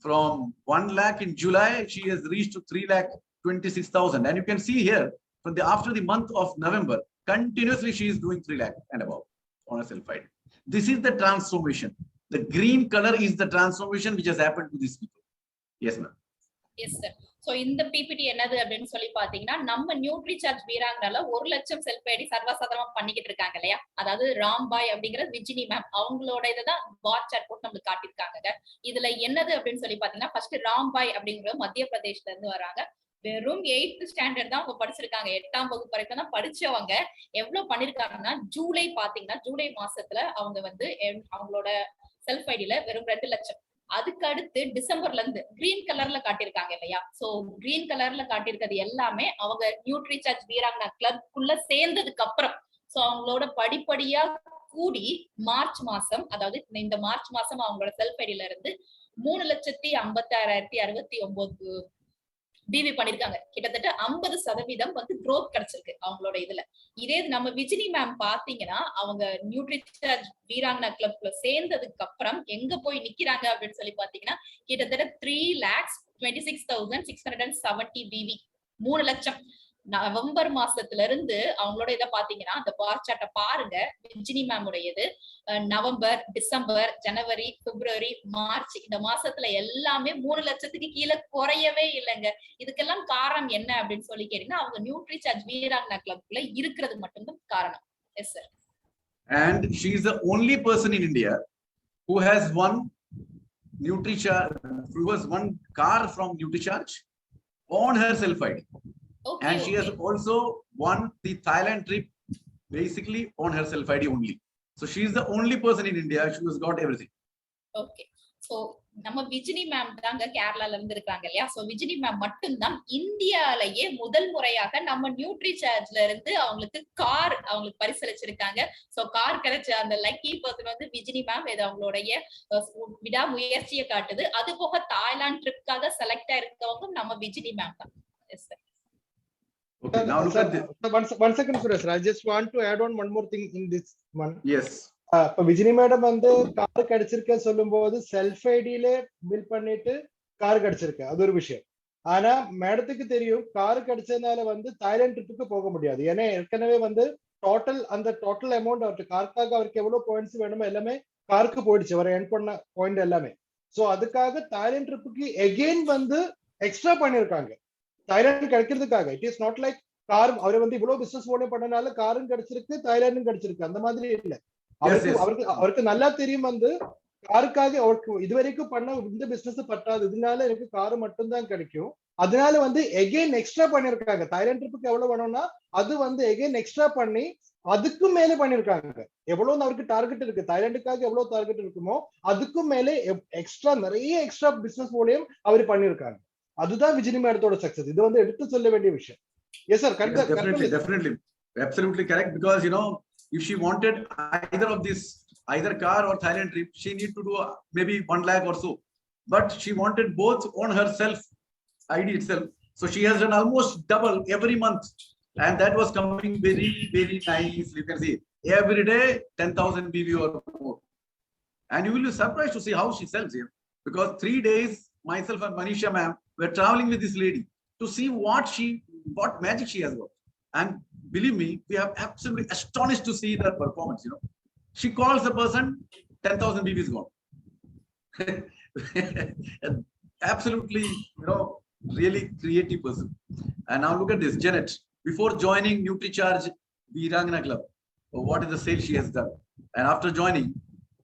from 1 lakh in July, she has reached to 3,26,000. And you can see here, from after the month of November, continuously she is doing 3 lakh and above on a self-ID. This is the transformation. The green color is the transformation which has happened to these people. Yes, ma'am. Yes, sir. So இந்த PPT என்னது அப்படின்னு சொல்லி பாத்தீங்கன்னா நம்ம நியூட்ரிசார்ஜ் வீராங்கனால 1 லட்சம் self ID சர்வசாதாரணமா பண்ணிக்கிட்டு இருக்காங்க இல்லையா, அதாவது ராம்பாய் அப்படிங்கிற விஜினி மேம் அவங்களோட இதுதான் பார் சார்ட் போட்டு நம்மளுக்கு காட்டியிருக்காங்க. இதுல என்னது அப்படின்னு சொல்லி பாத்தீங்கன்னா ஃபர்ஸ்ட் ராம்பாய் அப்படிங்கிற மத்திய பிரதேஷ்ல இருந்து வராங்க. வெறும் 8th ஸ்டாண்டர்ட் தான் அவங்க படிச்சிருக்காங்க. 8ஆம் வகுப்பு வரைக்கும் தான் படிச்சவங்க. எவ்வளவு பண்ணிருக்காங்கன்னா ஜூலை பாத்தீங்கன்னா ஜூலை மாசத்துல அவங்க வந்து அவங்களோட செல்ஃப் ஐடில வெறும் 2 லட்சம். அதுக்கு அடுத்து டிசம்பர்ல இருந்து கிரீன் கலர்ல காட்டியிருக்காங்க இல்லையா, சோ கிரீன் கலர்ல காட்டியிருக்கிறது எல்லாமே அவங்க நியூட்ரிசார்ஜ் வீராங்கனா கிளப்க்குள்ள சேர்ந்ததுக்கு அப்புறம். சோ அவங்களோட படிப்படியா கூடி மார்ச் மாசம், அதாவது இந்த மார்ச் மாசம் அவங்களோட செல்ஃப் ஐடில இருந்து 3,56,069 பிவி பண்ணிருக்காங்க. கிட்டத்தட்ட 50% வந்து growth கிடைச்சிருக்கு அவங்களோட இதுல. இதே நம்ம விஜினி மேம் பாத்தீங்கன்னா அவங்க நியூட்ரிசார்ஜ் வீராங்கனா கிளப்ல சேர்ந்ததுக்கு அப்புறம் எங்க போய் நிக்கிறாங்க அப்படின்னு சொல்லி பாத்தீங்கன்னா கிட்டத்தட்ட 3,26,670 பிவி, 3 லட்சம். நவம்பர் மாசத்துல இருந்து அவங்களோட இதை பாத்தீங்கன்னா அந்த பார் சார்ட்டை பாருங்க. விஜினி மேம் உடையது நவம்பர், டிசம்பர், ஜனவரி, பிப்ரவரி, மார்ச் இந்த மாசத்துல எல்லாமே 3 லட்சத்துக்கு கீழே குறையவே இல்லைங்க. இதுக்கெல்லாம் காரணம் என்ன அப்படின்னு சொல்லி கேட்டீங்கன்னா அவங்க நியூட்ரிசார்ஜ் வீராங்கனா கிளப்ல இருக்கிறது மட்டும்தான் காரணம். Yes sir. And she is the only person in India who has won Nutricharge, who has won car from Nutricharge on her self-ID. Okay, and she has also won the Thailand trip basically on her self-ID only. So she is the only person in India who has got everything. Okay. So நம்ம விஜினி ma'am தாங்க கேரளால இருந்து இருக்காங்க இல்லையா, so விஜினி ma'am மட்டும்தான் இந்தியாலயே முதல் முறையாக நம்ம நியூட்ரிசார்ஜ்ல இருந்து அவங்களுக்கு கார் அவங்களுக்கு பரிசளிச்சிருக்காங்க. சோ கார் கிடைச்ச அந்த லக்கி பர்சன் வந்து விஜினி மேம். இது அவங்களுடைய விடா முயற்சியை காட்டுது. அது போக தாய்லாந்து ட்ரிப்காக செலக்ட் ஆயிருக்கவங்க நம்ம விஜினி மேம் தான். Yes sir. Okay, now look at this. One second, Suresh. I just want to add on one more thing in this one. Yes. இப்ப விஜினி மேடம் வந்து கார் கிடைச்சிருக்க சொல்லும் போது செல்ஃப் ஐடியில பில் பண்ணிட்டு கார் கிடைச்சிருக்கு, அது ஒரு விஷயம். ஆனா மேடத்துக்கு தெரியும் கார் கிடைச்சதுனால வந்து தாய்லாந்து ட்ரிப்புக்கு போக முடியாது. ஏன்னா ஏற்கனவே வந்து அந்த டோட்டல் அமௌண்ட் அவருக்கு காருக்காக அவருக்கு எவ்வளவு பாயிண்ட்ஸ் வேணுமோ எல்லாமே காருக்கு போயிடுச்சு, அவர் எர்ன் பண்ண பாயிண்ட் எல்லாமே. சோ அதுக்காக தாய்லாந்து ட்ரிப்புக்கு எகெயின் வந்து எக்ஸ்ட்ரா பண்ணிருக்காங்க தாய்லாந்து கிடைக்கிறதுக்காக. It is not like car அவர் வந்து இவ்வளவு பிசினஸ் மூலம் பண்ணனால காரும் கிடைச்சிருக்கு தாய்லாந்தும் கிடைச்சிருக்கு, அந்த மாதிரி இல்ல. அவருக்கு நல்லா தெரியும் வந்து காருக்காக அவருக்கு இதுவரைக்கும் பண்ண இந்த பிசினஸ் பட்டாது, இதனால எனக்கு காரு மட்டும்தான் கிடைக்கும். அதனால வந்து எகெயின் எக்ஸ்ட்ரா பண்ணிருக்காங்க. தாய்லாந்து ட்ரிப்புக்கு எவ்வளவு வேணும்னா அது வந்து எகெயின் எக்ஸ்ட்ரா பண்ணி அதுக்கும் மேல பண்ணிருக்காங்க. எவ்வளவு அவருக்கு டார்கெட் இருக்கு, தாய்லாந்துக்காக எவ்வளவு டார்கெட் இருக்குமோ அதுக்கும் மேல எக்ஸ்ட்ரா நிறைய எக்ஸ்ட்ரா பிசினஸ் மூலியம் அவர் பண்ணிருக்காங்க. அதுதான் விஜினி மேடத்தோட சக்சஸ். இது வந்து எடுத்து சொல்ல வேண்டிய விஷயம். Yes sir, definitely absolutely correct, because you know if she wanted either of this, either car or Thailand trip, she need to do maybe 1 lakh or so, but she wanted both on herself ID itself. So she has done almost double every month, and that was coming very nice. You can see every day 10,000 BV or more, and you will be surprised to see how she sells here, because 3 days myself and Manisha ma'am were traveling with this lady to see what magic she has got. And believe me, we are absolutely astonished to see her performance. You know, she calls the person, 10,000 BV is gone. Absolutely, you know, really creative person. And now look at this, Janet. Before joining Nutricharge Virangana Club, what is the sale she has done? And after joining,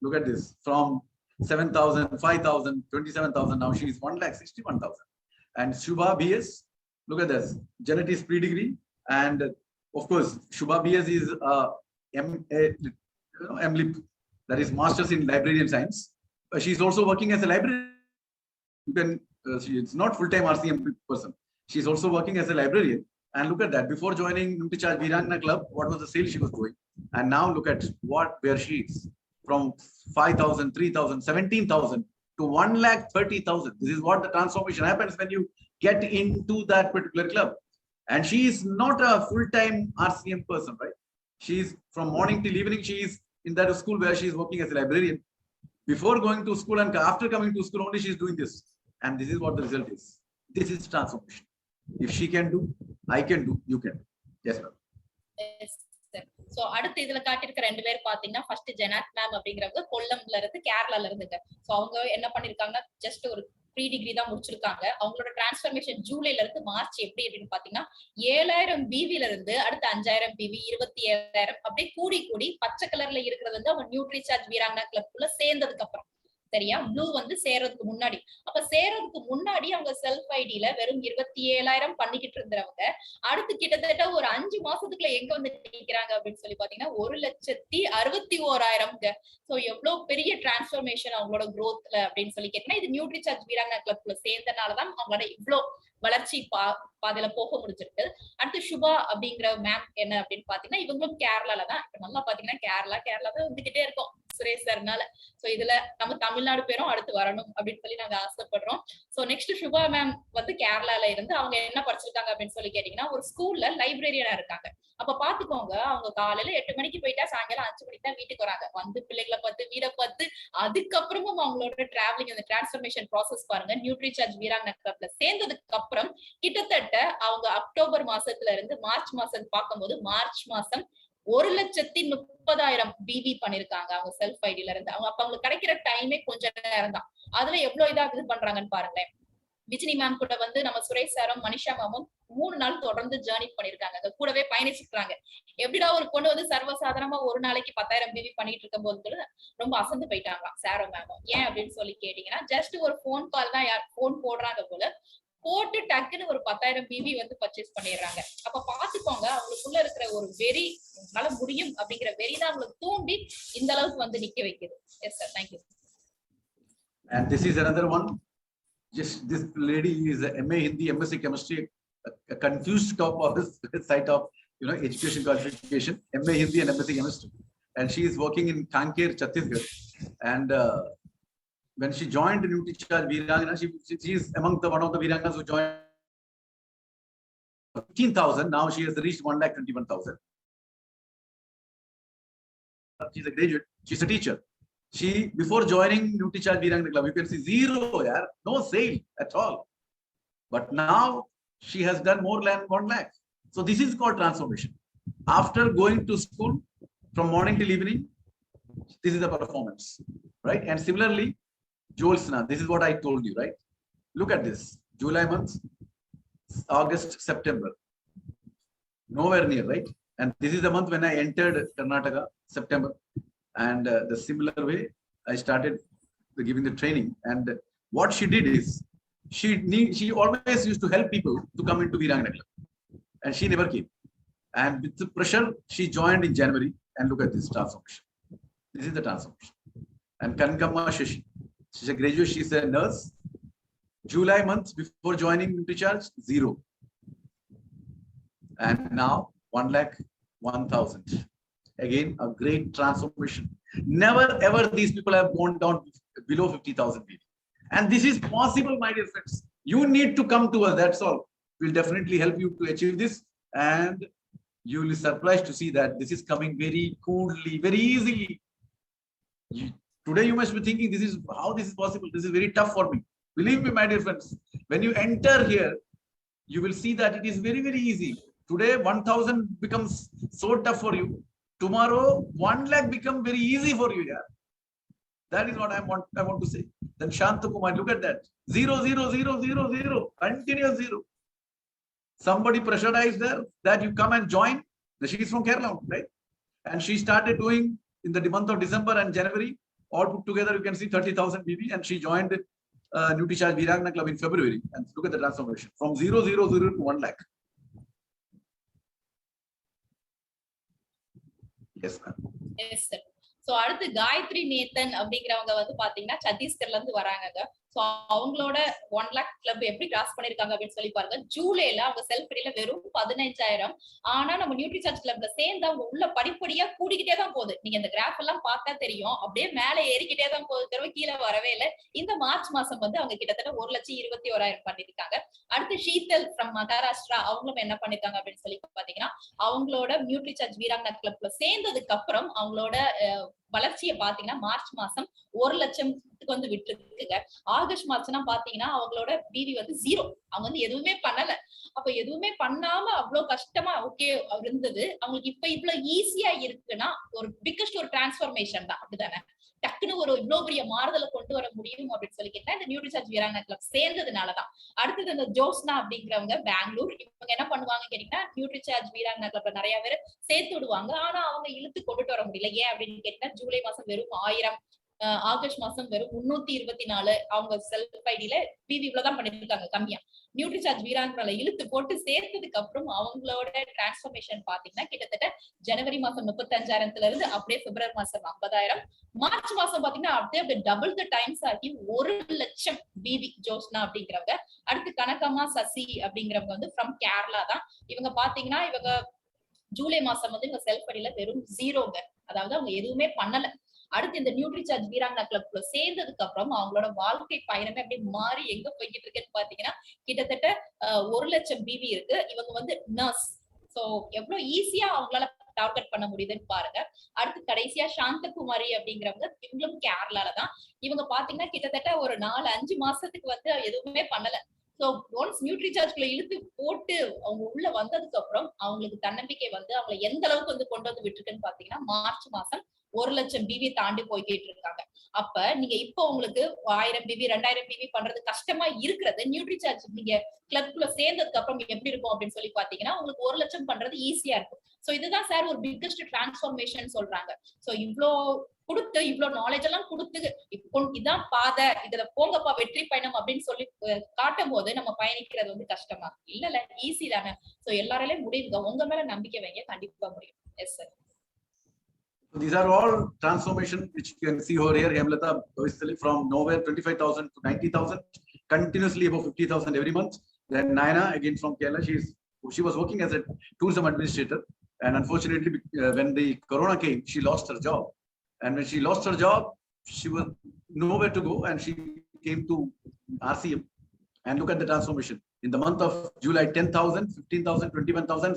look at this, from 7,000, 5,000, 27,000. Now she is 1,61,000. And Shubha BS, look at this. Janet is pre-degree, and Of course, Shubha BS is MLIP, that is Masters in Librarian Science. She's also working as a librarian. You can, it's not full-time RCM person. She's also working as a librarian. And look at that. Before joining Nutricharge Virangana Club, what was the sale she was doing? And now look at where she is. From 5,000, 3,000, 17,000 to 1,30,000. This is what the transformation happens when you get into that particular club. And she is not a full-time RCM person, right? She's from morning till evening. She is in that school where she is working as a librarian. Before going to school and after coming to school, only she is doing this. And this is what the result is. This is transformation. If she can do, I can do, you can do. Yes, ma'am. Yes, sir. So அடுத்து இதுல காட்டியிருக்க ரெண்டு பேர் பாத்தீங்கன்னா first ஜெனாத் ma'am அப்படிங்கறவங்க கொல்லம்ல இருந்து கேரளால இருந்துங்க. So அவங்க என்ன பண்ணிருக்காங்கன்னா ஜஸ்ட் ஒரு ப்ரீ டிகிரி தான் முடிச்சிருக்காங்க. அவங்களோட டிரான்ஸ்ஃபர்மேஷன் ஜூலைல இருந்து மார்ச் எப்படி அப்படின்னு பாத்தீங்கன்னா 7000 பிவில இருந்து அடுத்து 5000 பிவி 27,000 அப்படியே கூடி கூடி பச்சை கலர்ல இருக்கிறது வந்து அவங்க நியூட்ரிசார்ஜ் வீராங்கனா கிளப்ல சேர்ந்ததுக்கு அப்புறம் சரியா ப்ளூ வந்து சேர்றதுக்கு முன்னாடி அப்ப சேர்றதுக்கு முன்னாடி அவங்க செல்ஃப் ஐடியில வெறும் 27,000 பண்ணிக்கிட்டு இருந்தவங்க அடுத்து கிட்டத்தட்ட ஒரு 5 மாசத்துக்குள்ள எங்க வந்து நிக்கிறாங்க அப்படின்னு சொல்லி பாத்தீங்கன்னா 1,61,000. சோ எவ்வளவு பெரிய டிரான்ஸ்பர்மேஷன் அவங்களோட growthல அப்படின்னு சொல்லி கேட்டீங்கன்னா இது நியூட்ரிசார்ஜ் வீராங்கனா கிளப்ல சேர்ந்தனாலதான் அவங்களோட இவ்வளவு வளர்ச்சி பாதையில போக முடிஞ்சிருக்கு. அடுத்து சுபா அப்படிங்கிற மேம் என்ன அப்படின்னு பாத்தீங்கன்னா இவங்களும் கேரளால தான். இப்ப நல்லா பாத்தீங்கன்னா கேரளா தான் வந்துகிட்டே இருக்கோம் சுரேஷ் சார்னால. சோ இதுல நம்ம தமிழ்நாடு பேரும் அடுத்து வரணும் அப்படின்னு சொல்லி நாங்க ஆசைப்படுறோம். சோ நெக்ஸ்ட் சுபா மேம் வந்து கேரளால இருந்து அவங்க என்ன படிச்சிருக்காங்க அப்படின்னு சொல்லி கேட்டீங்கன்னா ஒரு ஸ்கூல்ல லைப்ரரியனா இருக்காங்க. அப்ப பாத்துக்கோங்க அவங்க காலையில 8 மணிக்கு போயிட்டா சாயங்காலம் 5 மணிக்கு தான் வீட்டுக்கு வராங்க. வந்து பிள்ளைகளை பார்த்து வீட பார்த்து அதுக்கப்புறமும் அவங்களோட டிராவலிங் அந்த டிரான்ஸ்பர்மேஷன் ப்ராசஸ் பாருங்க. நியூட்ரிசார்ஜ் வீராங்கனா கிளப்ல சேர்ந்ததுக்கு அப்புறம் கிட்டத்தட்ட அவங்க அக்டோபர் மாசத்துல இருந்து மார்ச் மாசம் பார்க்கும்போது மார்ச் மாசம் 1,30,000 பிவி பண்ணிருக்காங்க அவங்க செல்ஃப் ஐடியில இருந்து. அவங்க அப்ப அவங்களுக்கு கிடைக்கிற டைமே கொஞ்ச நேரம் தான். அதுல எவ்வளவு இதா இது பண்றாங்கன்னு பாருங்களேன். விஜினி மேம் கூட வந்து நம்ம சுரேஷ் சாரும் மனிஷா மேமும் 3 நாள் தொடர்ந்து ஜேர்னி பண்ணிருக்காங்க. அது கூடவே பயணிச்சுக்கிறாங்க. எப்படிடா ஒரு பொண்ணு வந்து சர்வசாதாரணமா ஒரு நாளைக்கு 10,000 பிவி பண்ணிட்டு இருக்கும் போது ரொம்ப அசந்து போயிட்டாங்களாம் சாரும் மேமும். ஏன் அப்படின்னு சொல்லி கேட்டீங்கன்னா ஜஸ்ட் ஒரு போன் கால் தான் யார் போன் போடுறாங்க போல போட்டு டக்குன்னு ஒரு 10,000 பிவி வந்து பர்ச்சேஸ் பண்ணிடுறாங்க. அப்ப பாத்துக்கோங்க அவங்களுக்குள்ள இருக்கிற ஒரு வெறி உங்களால முடியும் அப்படிங்கிற வெறி தான் அவங்களுக்கு தூண்டி இந்த அளவுக்கு வந்து நிக்க வைக்குது. Yes sir, thank you. And this is another one. Just this lady is a MA Hindi, MSc Chemistry, a confused top of this site of education qualification, MA Hindi and MSc Chemistry, and she is working in Kanker, Chhattisgarh. And when she joined Nutricharge Virangana, she is among one of the Viranganas who joined 15,000. Now she has reached 1,21,000. She's a graduate. She's a teacher. She, before joining Nutricharge Virangana Club, you can see zero, yeah, no sale at all. But now she has done more than 1 lakh. So this is called transformation. After going to school from morning till evening, this is the performance, right? And similarly, Jolsna, this is what I told you, right? Look at this. July month, August, September. Nowhere near, right? And this is the month when I entered Karnataka, September. And the similar way, I started giving the training. And what she did is, she always used to help people to come into Virangana Club. And she never came. And with the pressure, she joined in January. And look at this transformation. This is the transformation. And Kankamma Shashi, she's a graduate, she's a nurse. July month, before joining Nutricharge, 0. And now, 1,01,000. Again, a great transformation. Never ever these people have gone down below 50,000 people. And this is possible, my dear friends. You need to come to us, that's all. We'll definitely help you to achieve this. And you will be surprised to see that this is coming very coolly, very easily. Today you must be thinking, this is how this is possible. This is very tough for me. Believe me, my dear friends, when you enter here, you will see that it is very, very easy. Today, 1,000 becomes so tough for you. Tomorrow, 1 lakh become very easy for you. Yeah, that is what I want to say. Then Shantakumar, look at that. 0, 0, 0, 0, 0, continuous 0. Somebody pressurized her that you come and join. She is from Kerala, right? And she started doing in the month of December and January. All put together, you can see 30,000 BB. And she joined Nutricharge Virangana Club in February. And look at the transformation from 0, 0, 0 to 1 lakh. Yes, ma'am. Yes, sir. So அடுத்து Gayatri Nathan அப்படிங்கிறவங்க வந்து பாத்தீங்கன்னா சத்தீஸ்கர்ல இருந்து வராங்க. So அவங்களோட 1 lakh club எப்படி cross பண்ணிருக்காங்க அப்படின்னு சொல்லி பாருங்க. ஜூலைல அவங்க செல்ஃப் ரெடில வெறும் 15,000. ஆனா நம்ம நியூட்ரிசார்ஜ் கிளப்ல சேர்ந்து அவங்க உள்ள படிப்படியா கூடிக்கிட்டே தான் போகுது. நீங்க இந்த கிராஃப் எல்லாம் பார்த்தா தெரியும். அப்படியே மேல ஏறிக்கிட்டே தான் போகுது, தவிர கீழே வரவே இல்லை. இந்த மார்ச் மாசம் வந்து அவங்க கிட்டத்தட்ட 1,21,000 பண்ணிருக்காங்க. அடுத்து ஷீதல் ஃப்ரம் மகாராஷ்டிரா, அவங்களும் என்ன பண்ணிருக்காங்க அப்படின்னு சொல்லி பாத்தீங்கன்னா அவங்களோட நியூட்ரிசார்ஜ் வீராங்கனா கிளப்ல சேர்ந்ததுக்கு அப்புறம் அவங்களோட வளர்ச்சியை பாத்தீங்கன்னா மார்ச் மாசம் 1,00,000 வந்து விட்டு இருக்குங்க. ஆகஸ்ட் மாசம்னா பாத்தீங்கன்னா அவங்களோட பிவி வந்து 0. அவங்க வந்து எதுவுமே பண்ணல. அப்ப எதுவுமே பண்ணாம அவ்வளவு கஷ்டமா ஓகே இருந்தது. அவங்களுக்கு இப்ப இவ்வளவு ஈஸியா இருக்குன்னா ஒரு பிக்கஸ்ட் ஒரு டிரான்ஸ்பர்மேஷன் தான், அப்படிதானே? டக்குன்னு ஒரு இவ்வளவு பெரிய மாறுதலை கொண்டு வர முடியும் அப்படின்னு சொல்லி கேட்டா இந்த நியூட்ரிசார்ஜ் வீராங்கனா கிளப் சேர்ந்ததுனாலதான். அடுத்தது இந்த ஜோஸ்னா அப்படிங்கிறவங்க பெங்களூர், இவங்க என்ன பண்ணுவாங்க கேட்டீங்கன்னா நியூட்ரிசார்ஜ் வீராங்கனா கிளப்ல நிறைய பேர் சேர்த்து விடுவாங்க. ஆனா அவங்க இழுத்து கொண்டுட்டு வர முடியல. ஏன் அப்படின்னு கேட்டீங்கன்னா ஜூலை மாசம் வெறும் 1000, ஆகஸ்ட் மாசம் வெறும் 324 அவங்க செல்ஃப் ஐடியில பிவி இவ்வளவுதான் பண்ணிருக்காங்க கம்மியா. நியூட்ரிசார்ஜ் வீராங்கனால இழுத்து போட்டு சேர்த்ததுக்கு அப்புறம் அவங்களோட டிரான்ஸ்பர்மேஷன் பாத்தீங்கன்னா கிட்டத்தட்ட ஜனவரி மாசம் 35,000 இருந்து அப்படியே பிப்ரவரி மாசம் 50,000, மார்ச் மாசம் பாத்தீங்கன்னா அப்படியே டபுள் த டைம்ஸ் ஆகி 1,00,000 பிவி ஜோஸ்னா அப்படிங்கிறவங்க. அடுத்து கனகம்மா சசி அப்படிங்கிறவங்க வந்து ஃப்ரம் கேரளா தான். இவங்க பாத்தீங்கன்னா இவங்க ஜூலை மாசம் வந்து இவங்க செல்ஃப் ஐடியில வெறும் 0ங்க, அதாவது அவங்க எதுவுமே பண்ணல. அடுத்து இந்த நியூட்ரிசார்ஜ் வீராங்கனா கிளப்ல சேர்ந்ததுக்கு அப்புறம் அவங்களோட வாழ்க்கை பயணமே அப்படியே மாறி எங்க போய்கிட்டு இருக்குன்னு பாத்தீங்கன்னா கிட்டத்தட்ட 1,00,000 பிவி இருக்கு. இவங்க வந்து நர்ஸ். சோ எவ்வளவு ஈஸியா அவங்களால டார்கெட் பண்ண முடியுதுன்னு பாருங்க. அடுத்து கடைசியா சாந்தகுமாரி அப்படிங்கிறவங்க, இவங்களும் கேரளால தான். இவங்க பாத்தீங்கன்னா கிட்டத்தட்ட ஒரு 4-5 மாசத்துக்கு வந்து எதுவுமே பண்ணல. சோ ஒன்ஸ் நியூட்ரிசார்ஜ்ல இழுத்து போட்டு அவங்க உள்ள வந்ததுக்கு அப்புறம் அவங்களுக்கு தன்னம்பிக்கை வந்து அவங்களை எந்த அளவுக்கு வந்து கொண்டு வந்து விட்டுருக்குன்னு பாத்தீங்கன்னா மார்ச் மாசம் 1,00,000 பிவி தாண்டி போய்கிட்டு இருக்காங்க. அப்ப நீங்க இப்போ உங்களுக்கு 1000 பிவி 2000 பிவி பண்றது கஷ்டமா இருக்கிறது, நியூட்ரிசார்ஜ் நீங்க கிளப்ல சேர்ந்ததுக்கு அப்புறம் எப்படி இருக்கும் அப்படின்னு சொல்லி பாத்தீங்கன்னா உங்களுக்கு 1,00,000 பண்றது ஈஸியா இருக்கும். சோ இதுதான் சார் ஒரு பிக்கஸ்ட் டிரான்ஸ்ஃபர்மேஷன் சொல்றாங்க. சோ இவ்ளோ கொடுத்து இவ்வளவு நாலேஜ் எல்லாம் கொடுத்து இப்போ இதான் பாதை, இதுல போங்கப்பா வெற்றி பயணம் அப்படின்னு சொல்லி காட்டும் போது நம்ம பயணிக்கிறது வந்து கஷ்டமா இல்ல, ஈஸி தானே. சோ எல்லாராலையும் முடியுங்க, உங்க மேல நம்பிக்கை வைங்க, கண்டிப்பா முடியும். Yes sir. These are all transformation which you can see over here. Hemlata from nowhere 25,000 to 90,000, continuously above 50,000 every month. Then Naina again from Kerala, she was working as a tourism administrator, and unfortunately when the corona came, she lost her job. And when she lost her job, she was nowhere to go, and she came to RCM. And look at the transformation. In the month of July, 10,000, 15,000, 21,000,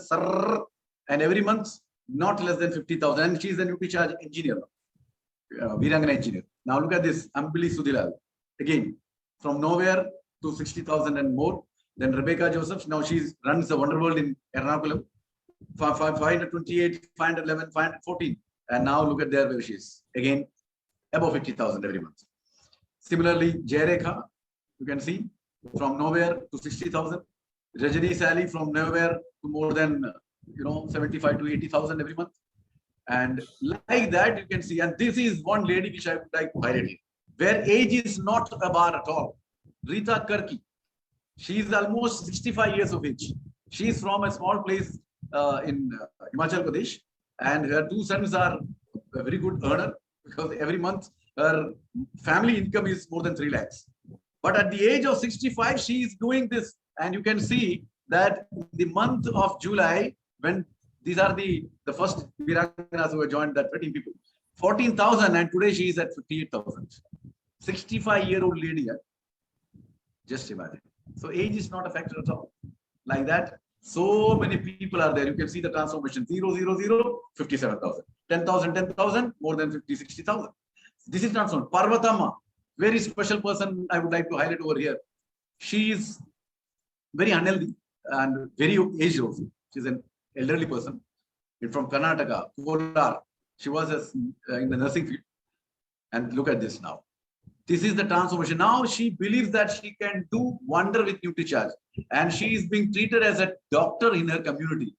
and every month not less than 50,000. And she is a Nutricharge engineer, Virangana engineer. Now look at this, Ambili Sudilal. Again, from nowhere to 60,000 and more. Then Rebecca Joseph, now she runs a Wonder World in Ernakulam. 528, 511, 514. And now look at there where she is. Again, above 50,000 every month. Similarly, Jairekha, you can see, from nowhere to 60,000. Rajani Sally, from nowhere to more than 75 to 80,000 every month. And like that you can see, and this is one lady which I would like to highlight here, where age is not a bar at all. Rita Karki, she is almost 65 years of age. She is from a small place in Himachal Pradesh, and her 2 sons are a very good earner, because every month her family income is more than 3 lakhs. But at the age of 65 she is doing this, and you can see that the month of July, when these are the first Viranganas who have joined, that 13 people, 14,000, and today she is at 58,000. 65-year-old lady. Just imagine. So age is not a factor at all. Like that, so many people are there. You can see the transformation. 000, 57,000. 10,000, 10,000, more than 50, 60,000. This is transformation. Parvatama, very special person I would like to highlight over here. She is very unhealthy and very aged also. She's an elderly person from Karnataka, Kolar. She was in the nursing field. And look at this now. This is the transformation. Now she believes that she can do wonder with Nutricharge, and she is being treated as a doctor in her community.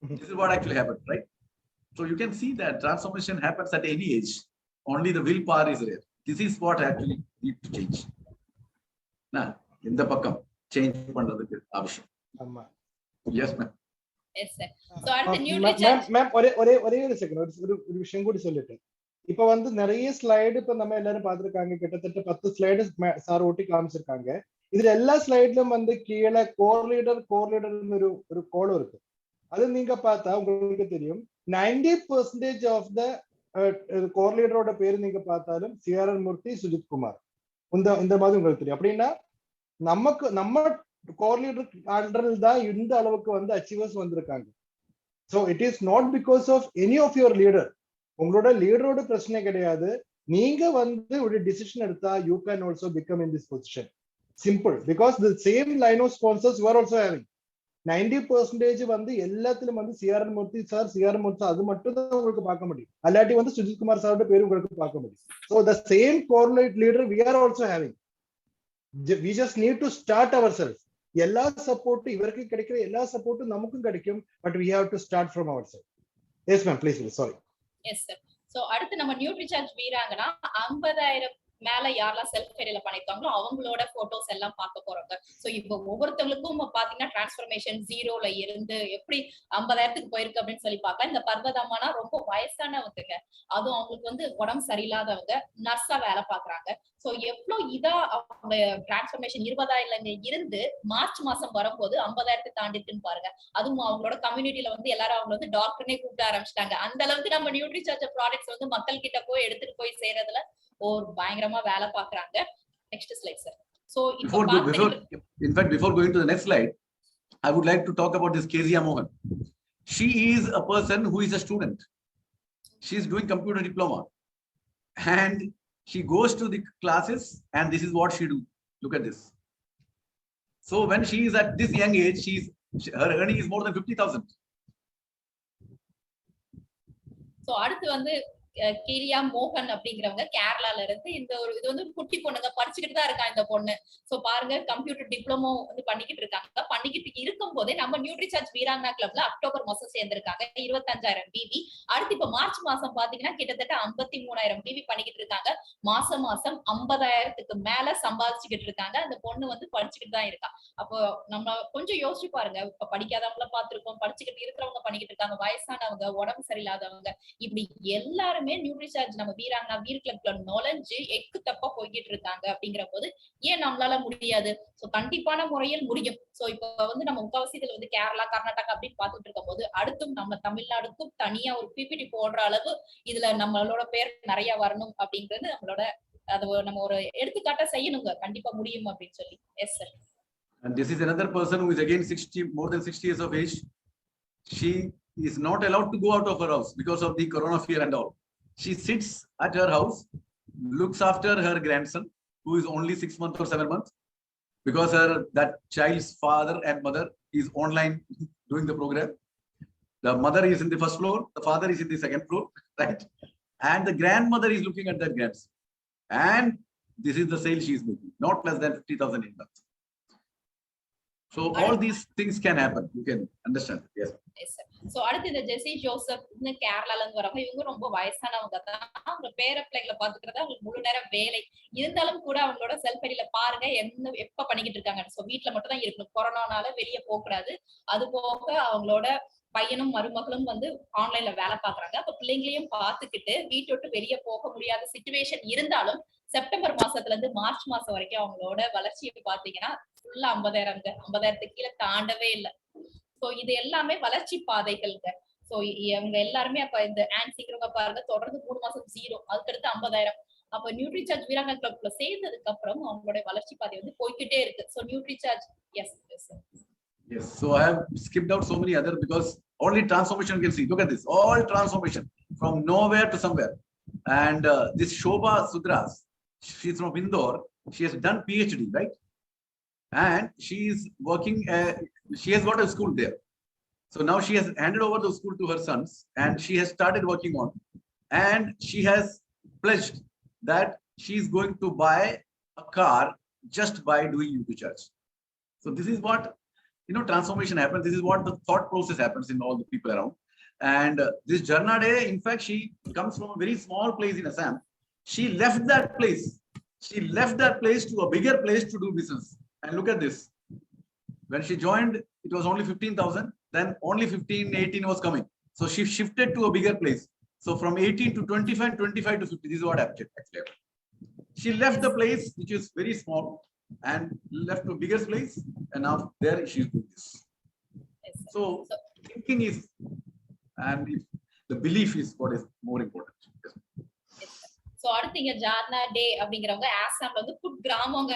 This is what actually happened, right? So you can see that transformation happens at any age. Only the willpower is rare. This is what actually needs to change. Now, in the pakkam, change pandradhukku avashyam. Yes, ma'am. Yes, sir. So அடுத்து Nutricharge. Ma'am ஒரே ஒரு second ஒரு விஷயம் கூட சொல்லிட்டு இப்ப வந்து நிறைய ஸ்லைடு இப்ப நம்ம எல்லாரும் பார்த்திருக்காங்க கிட்டத்தட்ட 10 ஸ்லைடு சார் ஓட்டி காமிச்சிருக்காங்க இதுல எல்லா ஸ்லைட்லயும் வந்து கீழே கோர் லீடர் ஒரு கோலம் இருக்கு அது நீங்க பார்த்தா உங்களுக்கு தெரியும் 90% ஆஃப் த கோர் லீடரோட பேரு நீங்க பார்த்தாலும் சிஆர்என் மூர்த்தி சுஜித் குமார் இந்த மாதிரி உங்களுக்கு தெரியும் அப்படின்னா நம்ம கோர் லீடர் ஆர்டரில் தான் இந்த அளவுக்கு வந்து அச்சீவர்ஸ் வந்திருக்காங்க so it is not because of any of your leader உங்களோட லீடரோட பிரச்சனை கிடையாது நீங்க வந்து ஒரு டிசிஷன் எடுத்தா you can also become in this position simple because the same line of sponsors you are also having 90% வந்து எல்லாத்திலும் வந்து சிஆர்என் மூர்த்தி சார் அது மட்டும் தான் உங்களுக்கு பார்க்க முடியும் அல்லாட்டி வந்து சுஜித் குமார் சாரோட பேரு உங்களுக்கு பார்க்க முடியும் so the same coordinate leader we are also having we just need to start our self எல்லா சப்போர்ட்டும் இவருக்கு கிடைக்கிற எல்லா சப்போர்ட்டும் நமக்கும் கிடைக்கும் but we have to start from our self yes ma'am please sorry yes sir so அடுத்து நம்ம Nutricharge வீராங்கன்னா 50,000 மேல யாரெல்லாம் செல்ஃப் ஃபெரில பண்ணிருக்காங்களோ அவங்களோட போட்டோஸ் எல்லாம் பார்க்க போறாங்க சோ இப்போ ஒவ்வொருத்தவங்களுக்கும் பாத்தீங்கன்னா டிரான்ஸ்ஃபர்மேஷன் 0ல இருந்து எப்படி 50,000க்கு போயிருக்கு அப்படின்னு சொல்லி பார்க்கலாம் இந்த பர்வதம்மானா ரொம்ப வயசானவங்க அதுவும் அவங்களுக்கு வந்து உடம்பு சரியில்லாதவங்க நர்ஸா வேலை பாக்குறாங்க சோ எவ்வளவு இதா அவங்க டிரான்ஸ்ஃபர்மேஷன் 20,000 இருந்து மார்ச் மாசம் வரும்போது 50,000 தாண்டிட்டுன்னு பாருங்க அதுவும் அவங்களோட கம்யூனிட்டில வந்து எல்லாரும் அவங்க வந்து டாக்டர்னே கூப்பிட ஆரம்பிச்சிட்டாங்க அந்த அளவுக்கு நம்ம Nutricharge ப்ராடக்ட்ஸ் வந்து மக்கள் கிட்ட போய் எடுத்துட்டு போய் சேர்றதுல ஒரு பயங்கரமா வேலை பாக்குறாங்க next slide sir so before going to the next slide I would like to talk about this Kezia Mohan. She is a person who is a student. She is doing computer diploma and she goes to the classes and this is what she do. Look at this. So when she is at this young age her earning is more than 50,000. So அடுத்து வந்து கேரியா மோகன் அப்படிங்கிறவங்க கேரளால இருந்து இந்த ஒரு இது வந்து குட்டி பொண்ணுங்க படிச்சுக்கிட்டு தான் இருக்கா இந்த பொண்ணு சோ பாருங்க கம்ப்யூட்டர் டிப்ளமோ வந்து பண்ணிக்கிட்டு இருக்காங்க பண்ணிக்கிட்டு இருக்கும் போதே நம்ம Nutricharge வீராங்கனா கிளப்ல அக்டோபர் மாசம் சேர்ந்திருக்காங்க 25,000 பிவி அடுத்து இப்ப மார்ச் மாசம் பாத்தீங்கன்னா கிட்டத்தட்ட 53,000 பிவி பண்ணிக்கிட்டு இருக்காங்க மாசம் 50,000க்கு மேல சம்பாதிச்சுக்கிட்டு இருக்காங்க அந்த பொண்ணு வந்து படிச்சுக்கிட்டு தான் இருக்கா அப்போ நம்ம கொஞ்சம் யோசிச்சு பாருங்க இப்ப படிக்காதவங்கள பாத்துருக்கோம் படிச்சுக்கிட்டு இருக்கிறவங்க பண்ணிக்கிட்டு இருக்காங்க வயசானவங்க உடம்பு சரியில்லாதவங்க இப்படி எல்லாரும் Nutricharge நம்ம வீராங்கனா வீர் கிளப்ல நுழைஞ்சு எக்கு தப்பா போய்கிட்டு இருக்காங்க அப்படிங்கிற போது ஏன் நம்மளால முடியாது சோ கண்டிப்பான முறையில் முடியும் சோ இப்ப வந்து நம்ம முக்காவாசி வந்து கேரளா கர்நாடகா அப்படின்னு பாத்துட்டு இருக்கும் போது அடுத்தும் நம்ம தமிழ்நாடுக்கும் தனியா ஒரு பிபிடி போடுற அளவு இதுல நம்மளோட பேர் நிறைய வரணும் அப்படிங்கிறது நம்மளோட அது நம்ம ஒரு எடுத்துக்காட்ட செய்யணுங்க கண்டிப்பா முடியும் அப்படின்னு சொல்லி yes sir and this is another person who is again more than 60 years of age. She is not allowed to go out of her house because of the corona fear and all. She sits at her house, looks after her grandson, who is only 6 months or 7 months, because that child's father and mother is online doing the program. The mother is in the first floor, the father is in the second floor, right? And the grandmother is looking at that grandson. And this is the sale she is making, not less than 50,000 in month. So all these things can happen. You can understand. Yes. Yes, sir. So அடுத்து இந்த ஜெசி Joseph கேரளால இருந்து வரவங்க இவங்க ரொம்ப வயசானவங்க தான் அவங்க பேர பிள்ளைகளை பாத்துக்கிறது அவங்களுக்கு முழு நேரம் வேலை இருந்தாலும் கூட அவங்களோட செல்ஃப் ஐடியில பாருங்க எப்ப பண்ணிக்கிட்டு இருக்காங்க சோ வீட்டுல மட்டும் தான் இருக்கணும் கொரோனானால வெளியே போக கூடாது அது போக அவங்களோட பையனும் மருமகளும் வந்து ஆன்லைன்ல வேலை பாக்குறாங்க அப்ப பிள்ளைங்களையும் பாத்துக்கிட்டு வீட்டை விட்டு வெளியே போக முடியாத சிச்சுவேஷன் இருந்தாலும் செப்டம்பர் மாசத்துல இருந்து மார்ச் மாசம் வரைக்கும் அவங்களோட வளர்ச்சியை பாத்தீங்கன்னா ஃபுல்லா 50,000 கீழே தாண்டவே இல்லை சோ இது எல்லாமே வளர்ச்சி பாதைகள்ங்க சோ அவங்க எல்லாருமே அப்ப இந்த ஆன்சிங்கிறவங்க பாருங்க தொடர்ந்து 3 மாசம் 0 அதுக்கடுத்து 50,000 அப்ப Nutricharge வீராங்கனா கிளப்ல சேர்ந்ததுக்கு அப்புறம் அவங்களோட வளர்ச்சி பாதை வந்து போய்கிட்டே இருக்கு so Nutricharge yes so I have skipped out so many other because only transformation you can see. Look at this, all transformation from nowhere to somewhere. And this Shobha Sudras, she's from Indore, she has done PhD, right? And she is working she has got a school there, so now she has handed over the school to her sons and she has started working on, and she has pledged that she is going to buy a car just by doing Nutricharge. So this is what transformation happens. This is what the thought process happens in all the people around. And this Jarna Day, in fact, she comes from a very small place in Assam. She left that place to a bigger place to do business. And look at this. When she joined, it was only 15,000. then only 15, 18 was coming. So she shifted to a bigger place. So from 18 to 25, 25 to 50, this is what happened actually. She left the place, which is very small, and left to a bigger place, and now there she is doing this. So thinking is, and the belief is what is more important. So அடுத்து இங்க ஜார்னா டே அப்படிங்கிறவங்க ஆசாம்ல வந்து put கிராமங்க.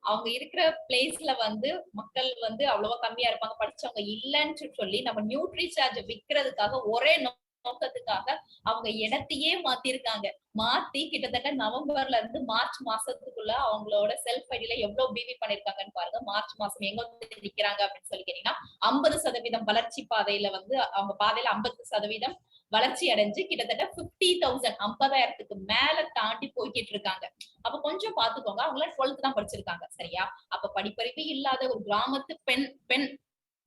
அவங்க இருக்கிற பிளேஸ்ல வந்து மக்கள் வந்து அவ்வளவா கம்மியா இருப்பாங்க, படிச்சவங்க இல்லன்னு சொல்லி நம்ம நியூட்ரிசார்ஜ் விக்கிறதுக்காக ஒரே நோக்கத்துக்காக அவங்க இடத்தையே மாத்திருக்காங்க. மாத்தி கிட்டத்தட்ட நவம்பர்ல இருந்து மார்ச் மாசத்துக்குள்ள அவங்களோட செல்ஃப் ஐடியில எவ்வளவு பிவி பண்ணிருக்காங்கன்னு பாருங்க. மார்ச் மாசம் எங்க நிக்கிறாங்க அப்படின்னு சொல்லி கேட்டீங்கன்னா 50% வளர்ச்சி பாதையில வந்து அவங்க பாதையில 50% வளர்ச்சி அடைஞ்சு கிட்டத்தட்ட 50,000 50,000க்கு மேல தாண்டி போய்கிட்டு இருக்காங்க. அப்ப கொஞ்சம் பாத்துக்கோங்க, அவங்கள 12th தான் படிச்சிருக்காங்க சரியா. அப்ப படிப்பறிவு இல்லாத ஒரு கிராமத்து பெண்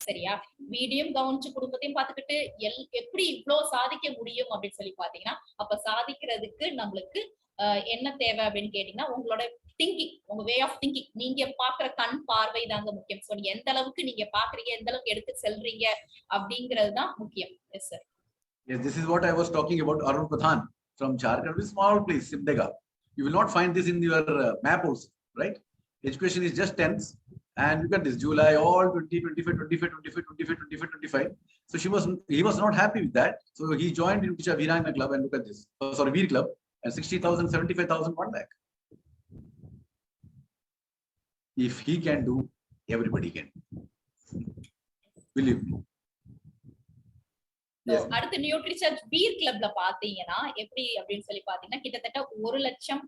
சரியா, வீடியும் கவனிச்சு குடும்பத்தையும் பாத்துக்கிட்டு எப்படி இவ்வளவு சாதிக்க முடியும் அப்படின்னு சொல்லி பாத்தீங்கன்னா, அப்ப சாதிக்கிறதுக்கு நம்மளுக்கு என்ன தேவை அப்படின்னு கேட்டீங்கன்னா, உங்களோட திங்கிங், உங்க வே ஆஃப் திங்கிங், நீங்க பாக்குற கண் பார்வை தாங்க முக்கியம். சோ எந்த அளவுக்கு நீங்க பாக்குறீங்க, எந்த அளவுக்கு எடுத்து செல்றீங்க அப்படிங்கிறது தான் முக்கியம். Yes sir. Yes, this is what I was talking about. Arun Pradhan from Jharkhand, a small place, Simdega. You will not find this in your map also, right? Education is just tenths, and look at this, July, all 20, 25, 25, 25, 25, 25, 25. So he was not happy with that. So he joined Nutricharge Viranga Club, and look at this. Oh, sorry, Veer Club, and 60,000, 75,000, 1 lakh. If he can do, everybody can. Believe me. அடுத்து நியூட்ரிசார்ஜ் வீர் கிளப்ல பாத்தீங்கன்னா எப்படி அப்படின்னு சொல்லி பாத்தீங்கன்னா, கிட்டத்தட்ட 1 லட்சம்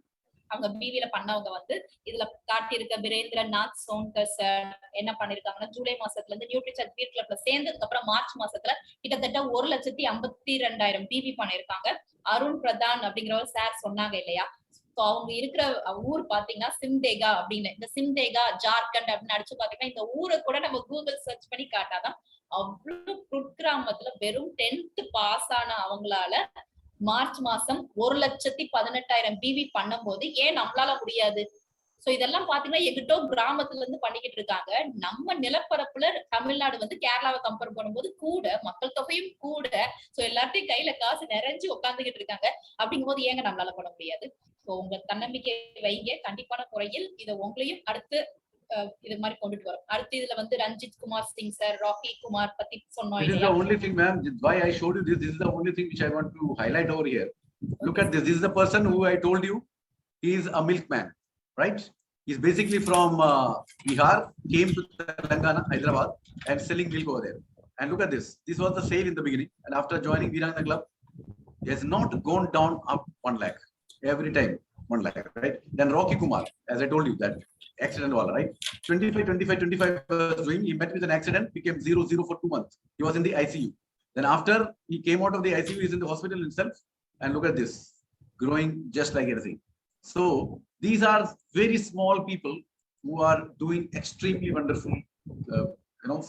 அவங்க பிவில பண்ணவங்க வந்து இதுல காட்டியிருக்க பிரேந்திரநாத் சோன்கர் சார் என்ன பண்ணிருக்காங்கன்னா, ஜூலை மாசத்துல இருந்து நியூட்ரிசார்ஜ் வீர் கிளப்ல சேர்ந்ததுக்கு அப்புறம் மார்ச் மாசத்துல கிட்டத்தட்ட 1,52,000 பிவி பண்ணிருக்காங்க. அருண் பிரதான் அப்படிங்கிறவர் சார் சொன்னாங்க இல்லையா. அவங்க இருக்கிற ஊர் பாத்தீங்கன்னா சிம்தேகா அப்படின்னு, இந்த சிம்தேகா ஜார்க்கண்ட் அப்படின்னு அடிச்சு பாத்தீங்கன்னா இந்த ஊரை கூட நம்ம கூகுள் சர்ச் பண்ணி காட்டாதான் அவ்வளவு குக்கிராமத்துல வெறும் 10th பாஸ் ஆன அவங்களால மார்ச் மாசம் 1,18,000 பிவி பண்ணும் போது ஏன் நம்மளால முடியாது? சோ இதெல்லாம் பாத்தீங்கன்னா எங்கிட்டோ கிராமத்துல இருந்து பண்ணிக்கிட்டு இருக்காங்க. நம்ம நிலப்பரப்புல தமிழ்நாடு வந்து கேரளாவை கம்பேர் பண்ணும்போது கூட, மக்கள் தொகையும் கூட, சோ எல்லார்ட்டையும் கையில காசு நிறைஞ்சு உட்காந்துக்கிட்டு இருக்காங்க. அப்படிங்கும் போது ஏங்க நம்மளால பண்ண முடியாது? சோ உங்க தன்னம்பிக்கை வைங்க, கண்டிப்பான முறையில் இதை உங்களையும் அடுத்து இது மாதிரி கொண்டுட்டு வரும். அடுத்து இதுல வந்து ரஞ்சித் குமார் சிங் சார், ராக்கி குமார் பத்தி சொன்னோம். This is the only thing, ma'am. Why I showed you this. This is the only thing which I want to highlight over here. Look at this. This is the person who I told you. He is a milkman, right? He's basically from Bihar, came to Telangana, Hyderabad, and selling milk over there. And look at this. This was the sale in the beginning, and after joining Viranga Club, he has not gone down up 1 lakh every time. 1 lakh, right? Then Rocky Kumar, as I told you, that accident wala, right? 25 was doing. He met with an accident, became 0 for 2 months. He was in the ICU. Then after he came out of the ICU, he's in the hospital himself. And look at this, growing just like anything. So these are very small people who are doing extremely wonderful,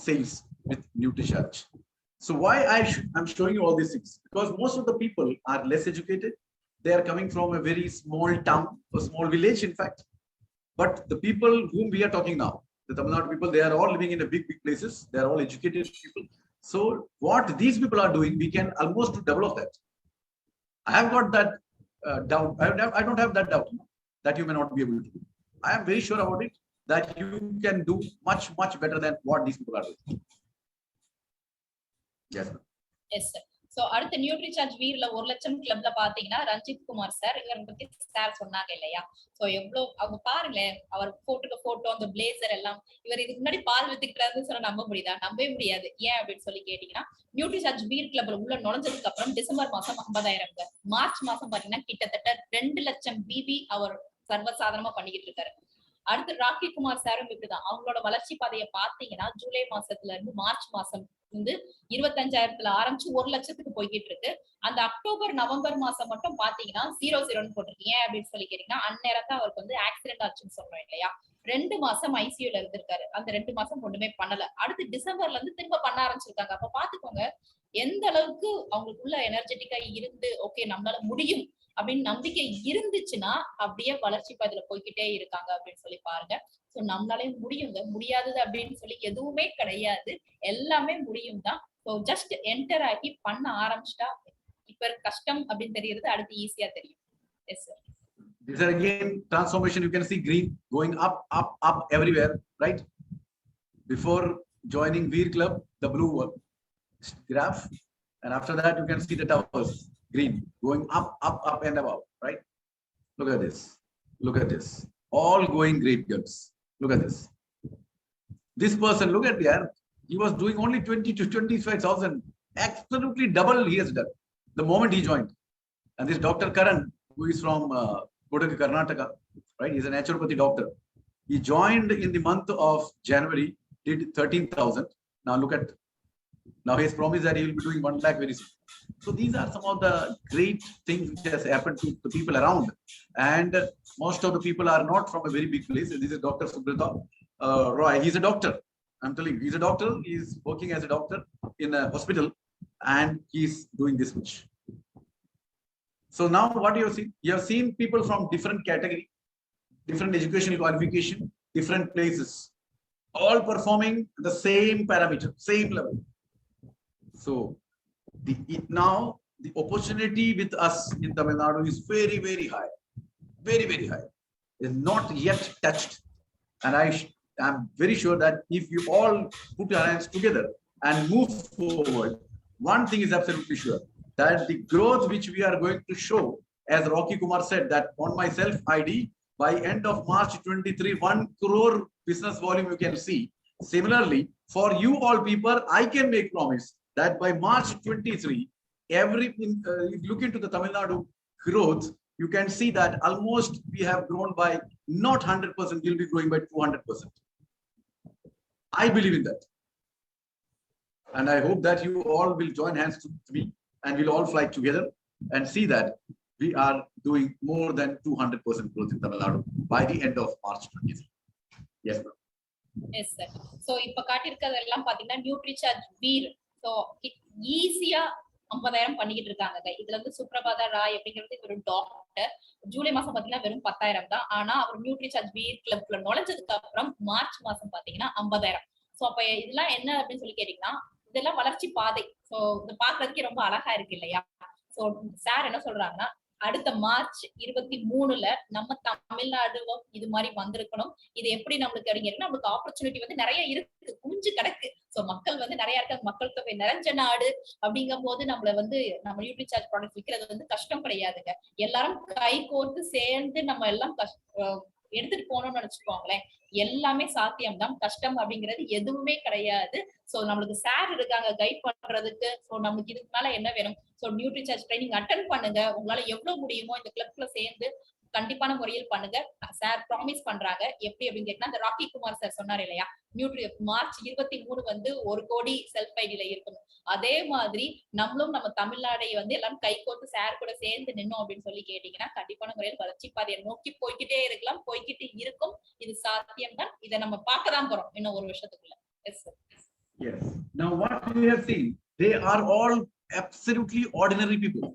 sales with Nutricharge. So why I'm showing you all these things? Because most of the people are less educated. They are coming from a very small town, a small village, in fact. But the people whom we are talking now, the Tamil Nadu people, they are all living in a big places. They are all educated people. So what these people are doing, we can almost double of that. I have got that doubt. I don't have that doubt that you may not be able to do. I am very sure about it that you can do much, much better than what these people are doing. Yes, sir. Yes, sir. So அடுத்து நியூட்ரிசார்ஜ் வீர்ல 1 லட்சம் கிளப்ல பாத்தீங்கன்னா Ranjith Kumar sir, இவரை பத்தி sir சொன்னாங்க இல்லையா. So எவ்வளவு அவங்க பாருங்களேன், அவர் போட்டோ, அந்த பிளேசர் எல்லாம் இவர் இதுக்கு முன்னாடி பால் வித்துக்கிட்டாருன்னு சொன்னா நம்ப முடியுதா? நம்பவே முடியாது. ஏன் அப்படின்னு சொல்லி கேட்டீங்கன்னா, நியூட்ரிசார்ஜ் வீர் கிளப்ல உள்ள நுழைஞ்சதுக்கு அப்புறம் டிசம்பர் மாசம் 50,000, மார்ச் மாசம் பாத்தீங்கன்னா கிட்டத்தட்ட 2 லட்சம் பிபி அவர் சர்வசாதாரணமா பண்ணிக்கிட்டு இருக்காரு. அடுத்து ராக்கி குமார் சாரும் இப்படிதான். அவங்களோட வளர்ச்சி பாதையை பாத்தீங்கன்னா ஜூலை மாசத்துல இருந்து மார்ச் மாசம் வந்து 25,000ல ஆரம்பிச்சு 1 லட்சத்துக்கு போய்கிட்டு இருக்கு. அந்த அக்டோபர் நவம்பர் மாசம் மட்டும் பாத்தீங்கன்னா 0 போட்டிருக்கு. ஏன் அப்படின்னு சொல்லி கேட்டீங்கன்னா, அந்நேரம் தான் அவருக்கு வந்து ஆக்சிடென்ட் ஆச்சுன்னு சொன்னோம் இல்லையா. 2 மாசம் ஐசியூல இருந்திருக்காரு. அந்த 2 மாசம் ஒண்ணுமே பண்ணல. அடுத்து டிசம்பர்ல இருந்து திரும்ப பண்ண ஆரம்பிச்சிருக்காங்க. அப்ப பாத்துக்கோங்க எந்த அளவுக்கு அவங்களுக்குள்ள எனர்ஜெட்டிக்கா இருந்து, ஓகே நம்மளால முடியும் அப்படின்னு நம்பிக்கை இருந்துச்சுன்னா அப்படியே வளர்ச்சி பாதையில போய்கிட்டே இருக்காங்க அப்படின்னு சொல்லி பாருங்க. சோ நம்மளாலே முடியுங்க, முடியாதது அப்படின்னு சொல்லி எதுவுமே கிடையாது, எல்லாமே முடியும் தான். ஸோ ஜஸ்ட் என்டர் ஆகி பண்ண ஆரம்பிச்சிட்டா இப்ப கஷ்டம் அப்படின்னு தெரியறது அடுத்து ஈஸியா தெரியும். Yes sir. These are again transformation. You can see green going up, up, up everywhere, right? Before joining Veer Club, the blue one graph, and after that you can see the towers, green going up, up, up and above, right? Look at this. Look at this. All going great guns. Look at this. This person, look at there. He was doing only 20 to 25,000. Absolutely double he has done the moment he joined. And this Dr. Karan, who is from Kodak, Karnataka, right? He's a naturopathy doctor. He joined in the month of January, did 13,000. Now look at, now he has promised that he will be doing 1 lakh very soon. So these are some of the great things which has happened to the people around. And most of the people are not from a very big place. This is Dr. Subrata Roy. He's a doctor. I'm telling you, he's a doctor. He's working as a doctor in a hospital and he's doing this much. So now what you have seen? You have seen people from different category, different educational qualification, different places, all performing the same parameter, same level. So now the opportunity with us in Tamil Nadu is very, very high, very, very high. It's not yet touched. And I'm very sure that if you all put your hands together and move forward, one thing is absolutely sure, that the growth which we are going to show, as Rocky Kumar said, that on my self ID, by end of March 23, 1 crore business volume you can see. Similarly, for you all people, I can make promise that by March 23, if you look into the Tamil Nadu growth, you can see that almost we have grown by not 100%, we'll be growing by 200%. I believe in that. And I hope that you all will join hands to me and we'll all fly together and see that we are doing more than 200% growth in Tamil Nadu by the end of March 23. Yes, ma'am. Yes sir. So இப்ப காட்டியிருக்கிறதெல்லாம் பாத்தீங்கன்னா Nutricharge Veer. So ஈஸியா 50,000 பண்ணிக்கிட்டு இருக்காங்க. இதுல இருந்து சுப்ரபாதா ராய் அப்படிங்கிறது ஒரு doctor. July மாசம் பாத்தீங்கன்னா வெறும் 10,000 தான். ஆனா அவர் நியூட்ரிசார்ஜ் வீர் கிளப்ல நுழைஞ்சதுக்கு அப்புறம் மார்ச் மாசம் பாத்தீங்கன்னா 50,000. ஸோ அப்ப இதெல்லாம் என்ன அப்படின்னு சொல்லி கேட்டீங்கன்னா, இதெல்லாம் வளர்ச்சி பாதை. ஸோ இது பாக்குறதுக்கே ரொம்ப அழகா இருக்கு இல்லையா? ஸோ சார் என்ன சொல்றாங்கன்னா, அடுத்த மார்ச் 23ல நம்ம தமிழ்நாடு இது மாதிரி வந்திருக்கணும். இது எப்படி நம்மளுக்கு அப்படிங்கிறது, நம்மளுக்கு ஆப்பர்ச்சுனிட்டி வந்து நிறைய இருக்கு, குஞ்சு கிடக்கு. சோ மக்கள் வந்து நிறைய இருக்காங்க, மக்கள் தொகை நிறைஞ்ச நாடு அப்படிங்கும் போது நம்மள வந்து நம்ம நியூட்ரிசார்ஜ் ப்ராடக்ட் விற்கிறது வந்து கஷ்டம் கிடையாதுங்க. எல்லாரும் கை கோர்த்து சேர்ந்து நம்ம எல்லாம் எடுத்துட்டு போனோம்னு நினைச்சுக்கோங்களேன், எல்லாமே சாத்தியம் தான். கஷ்டம் அப்படிங்கிறது எதுவுமே கிடையாது. சோ நம்மளுக்கு சார் இருக்காங்க கைட் பண்றதுக்கு. சோ நமக்கு இதுக்கு மேல என்ன வேணும்? சோ நியூட்ரிசார்ஜ் ட்ரைனிங் அட்டென்ட் பண்ணுங்க. உங்களால எவ்வளவு முடியுமோ இந்த கிளப்ல சேர்ந்து கண்டிப்பான முறையில் பண்ணுங்க. சார் ப்ராமிஸ் பண்றாங்க. எப்படி அப்படின்னு கேட்டா, அந்த ராக்கி குமார் சார் சொன்னார் இல்லையா, மார்ச் 23 வந்து 1 கோடி செல்ஃப் ஐடியில இருக்கணும். அதே மாதிரி நம்மளும் நம்ம தமிழ்நாடை வந்து எல்லாம் கை கோர்த்து சார் கூட சேர்ந்து நின்னோம் அப்படின்னு சொல்லி கேட்டீங்கன்னா, கண்டிப்பான முறையில் வளர்ச்சி பாதையை நோக்கி போய்கிட்டே இருக்கலாம், போய்கிட்டு இருக்கும். இது சாத்தியம் தான். இதை நம்ம பார்க்கதான் போறோம் இன்னும் ஒரு வருஷத்துக்குள்ள. Yes sir. Yes. Now what we have seen, they are all absolutely ordinary people,